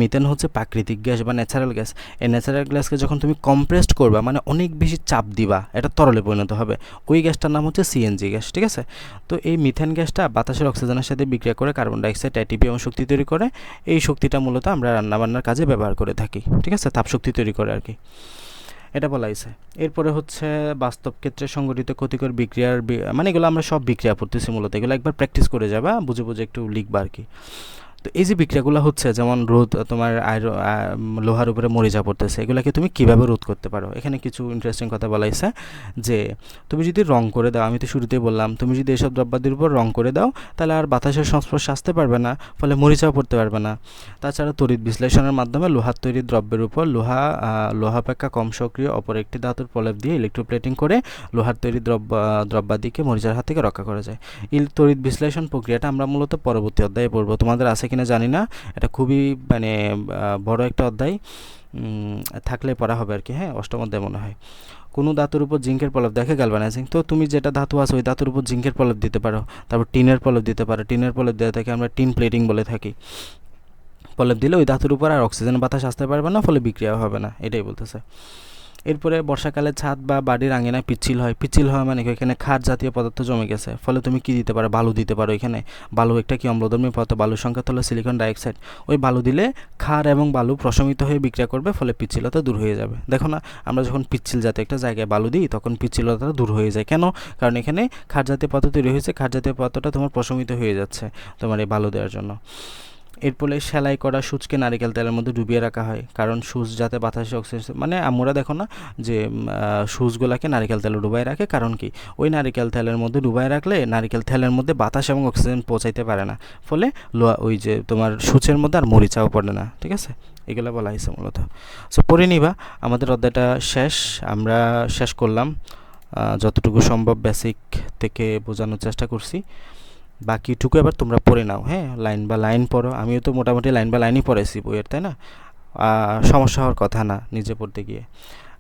মিথেন হচ্ছে প্রাকৃতিক গ্যাস বা ন্যাচারাল গ্যাস। এই ন্যাচারাল গ্যাসকে যখন তুমি কম্প্রেসড করবা, মানে অনেক বেশি চাপ দিবা, এটা তরলে পরিণত হবে, ওই গ্যাসটার নাম হচ্ছে CNG গ্যাস, ঠিক আছে। তো এই মিথেন গ্যাসটা বাতাসের অক্সিজেনের সাথে বিক্রিয়া করে কার্বন ডাইঅক্সাইড, ATP এবং শক্তি তৈরি করে। এই শক্তিটা মূলত আমরা রান্নাবান্নার কাজে ব্যবহার করে থাকি, ঠিক আছে, তাপশক্তি তৈরি করে আর কি, এটা বলা হয়েছে। এরপরে হচ্ছে বাস্তব ক্ষেত্রে সংঘটিত ক্ষতিকর বিক্রিয়ার মানে এগুলো আমরা সব বিক্রিয়া পড়তেছি মূলত, এগুলো একবার প্র্যাকটিস করে যাবা, বুঝে বুঝে একটু লিখবা আর কি। তো এই যে বিক্রিয়াগুলো হচ্ছে, যেমন রোধ, তোমার লোহার উপরে মরিচা পড়তেছে, এগুলোকে তুমি কীভাবে রোধ করতে পারো। এখানে কিছু ইন্টারেস্টিং কথা বলা হয়েছে, যে তুমি যদি রং করে দাও, আমি তো শুরুতেই বললাম, তুমি যদি এসব দ্রব্যাদির উপর রং করে দাও, তাহলে আর বাতাসের সংস্পর্শে আসতে পারবে না, ফলে মরিচাও পড়তে পারবে না। তাছাড়া তড়িৎ বিশ্লেষণের মাধ্যমে লোহার তৈরি দ্রব্যের উপর লোহাপেক্ষা কম সক্রিয় অপর একটি ধাতুর প্রলেপ দিয়ে ইলেকট্রোপ্লেটিং করে লোহার তৈরি দ্রব্যাদিকে মরিচার হাত থেকে রক্ষা করা যায়। তড়িৎ বিশ্লেষণ প্রক্রিয়াটা আমরা মূলত পরবর্তী অধ্যায়ে পড়বো, তোমাদের আছে কিনা জানি না, এটা খুবই মানে বড় একটা অধ্যায়, থাকলে পড়া হবে আর কি, হ্যাঁ, অষ্টম অধ্যায় মনে হয়। কোনো ধাতুর উপর জিঙ্কের প্রলেপ, দেখে গ্যালভানাইজিং, তো তুমি যেটা ধাতু আছে ওই ধাতুর উপর জিঙ্কের প্রলেপ দিতে পারো, তারপর টিনের প্রলেপ দিতে পারো, টিনের প্রলেপ দেওয়া থাকে আমরা টিন প্লেটিং বলে থাকি। প্রলেপ দিলে ওই ধাতুর উপর আর অক্সিজেন বাতাস আসতে পারবে না, ফলে বিক্রিয়াও হবে না, এটাই বলতেছে। এরপরে বর্ষাকালে ছাদ বা বাড়ির আঙিনায় পিচ্ছিল হয় মানে এখানে ক্ষার জাতীয় পদার্থ জমে গেছে, ফলে তুমি কি দিতে পারো? বালু দিতে পারো। এখানে বালু একটা কি অম্লধর্মী পদার্থ, বালুর সংকেত হলো সিলিকন ডাইঅক্সাইড। ওই বালু দিলে ক্ষার এবং বালু প্রশমিত হয়ে বিক্রিয়া করবে, ফলে পিচ্ছিলতা দূর হয়ে যাবে। দেখো না, আমরা যখন পিচ্ছিল জাতীয় একটা জায়গায় বালু দিই তখন পিচ্ছিলতা দূর হয়ে যায়। কেন? কারণ এখানে ক্ষার জাতীয় পদার্থ তৈরি হয়েছে, ক্ষার জাতীয় পদার্থটা তোমার প্রশমিত হয়ে যাচ্ছে তোমার এই বালু দেওয়ার জন্য। এরপরে সেলাই করা সূচকে নারিকেল তেলের মধ্যে ডুবিয়ে রাখা হয়, কারণ সূচ যাতে বাতাসে অক্সিজেন, মানে আমরা দেখো না যে সূচগুলোকে নারিকেল তেলে ডুবাই রাখে, কারণ কি? ওই নারিকেল তেলের মধ্যে ডুবাই রাখলে নারিকেল তেলের মধ্যে বাতাস এবং অক্সিজেন পৌঁছাইতে পারে না, ফলে ওই যে তোমার সূচের মধ্যে আর মরিচাও পড়ে না, ঠিক আছে। এগুলো বলা হয়েছে মূলত। সো পড়ে নিবা, আমাদের অধ্যায়টা শেষ, আমরা শেষ করলাম, যতটুকু সম্ভব বেসিক থেকে বোঝানোর চেষ্টা করছি। বাকিটুকু এবার তোমরা পড়ে নাও, হ্যাঁ, লাইন বা লাইন পড়ো। আমিও তো মোটামুটি লাইন বা লাইনই পড়েছি বইয়ের, তাই না? সমস্যা হওয়ার কথা না নিজে পড়তে গিয়ে।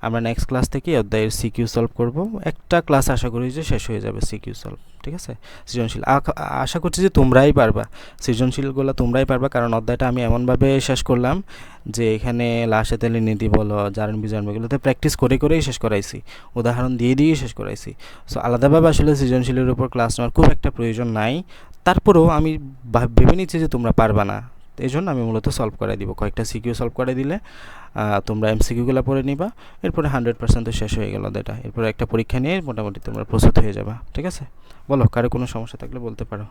আমরা নেক্সট ক্লাস থেকে অধ্যায়ের CQ সলভ করব। একটা ক্লাস আশা করি যে শেষ হয়ে যাবে CQ সলভ, ঠিক আছে। সৃজনশীল আশা করছি যে তোমরাই পারবা, সৃজনশীলগুলো তোমরাই পারবা, কারণ অধ্যায়টা আমি এমনভাবে শেষ করলাম যে এখানে লাশে তেলে নীতি বলো, জারণ বিজারণ, এগুলোতে প্র্যাকটিস করেই শেষ করাইছি, উদাহরণ দিয়ে শেষ করাইছি। সো আলাদাভাবে আসলে সৃজনশীলের উপর ক্লাস নেওয়ার খুব একটা প্রয়োজন নাই। তারপরেও আমি ভেবে নিচ্ছি যে তোমরা পারবা না, এই জন্য আমি মূলত সলভ করাই দিব। কয়েকটা CQ সলভ করে দিলে তোমরা MCQগুলো পড়ে নিবা, এরপরে 100% তো শেষ হয়ে গেল এটা। এরপরে একটা পরীক্ষা নিয়ে মোটামুটি তোমরা প্রস্তুত হয়ে যাবা, ঠিক আছে। বলো, কারো কোনো সমস্যা থাকলে বলতে পারো।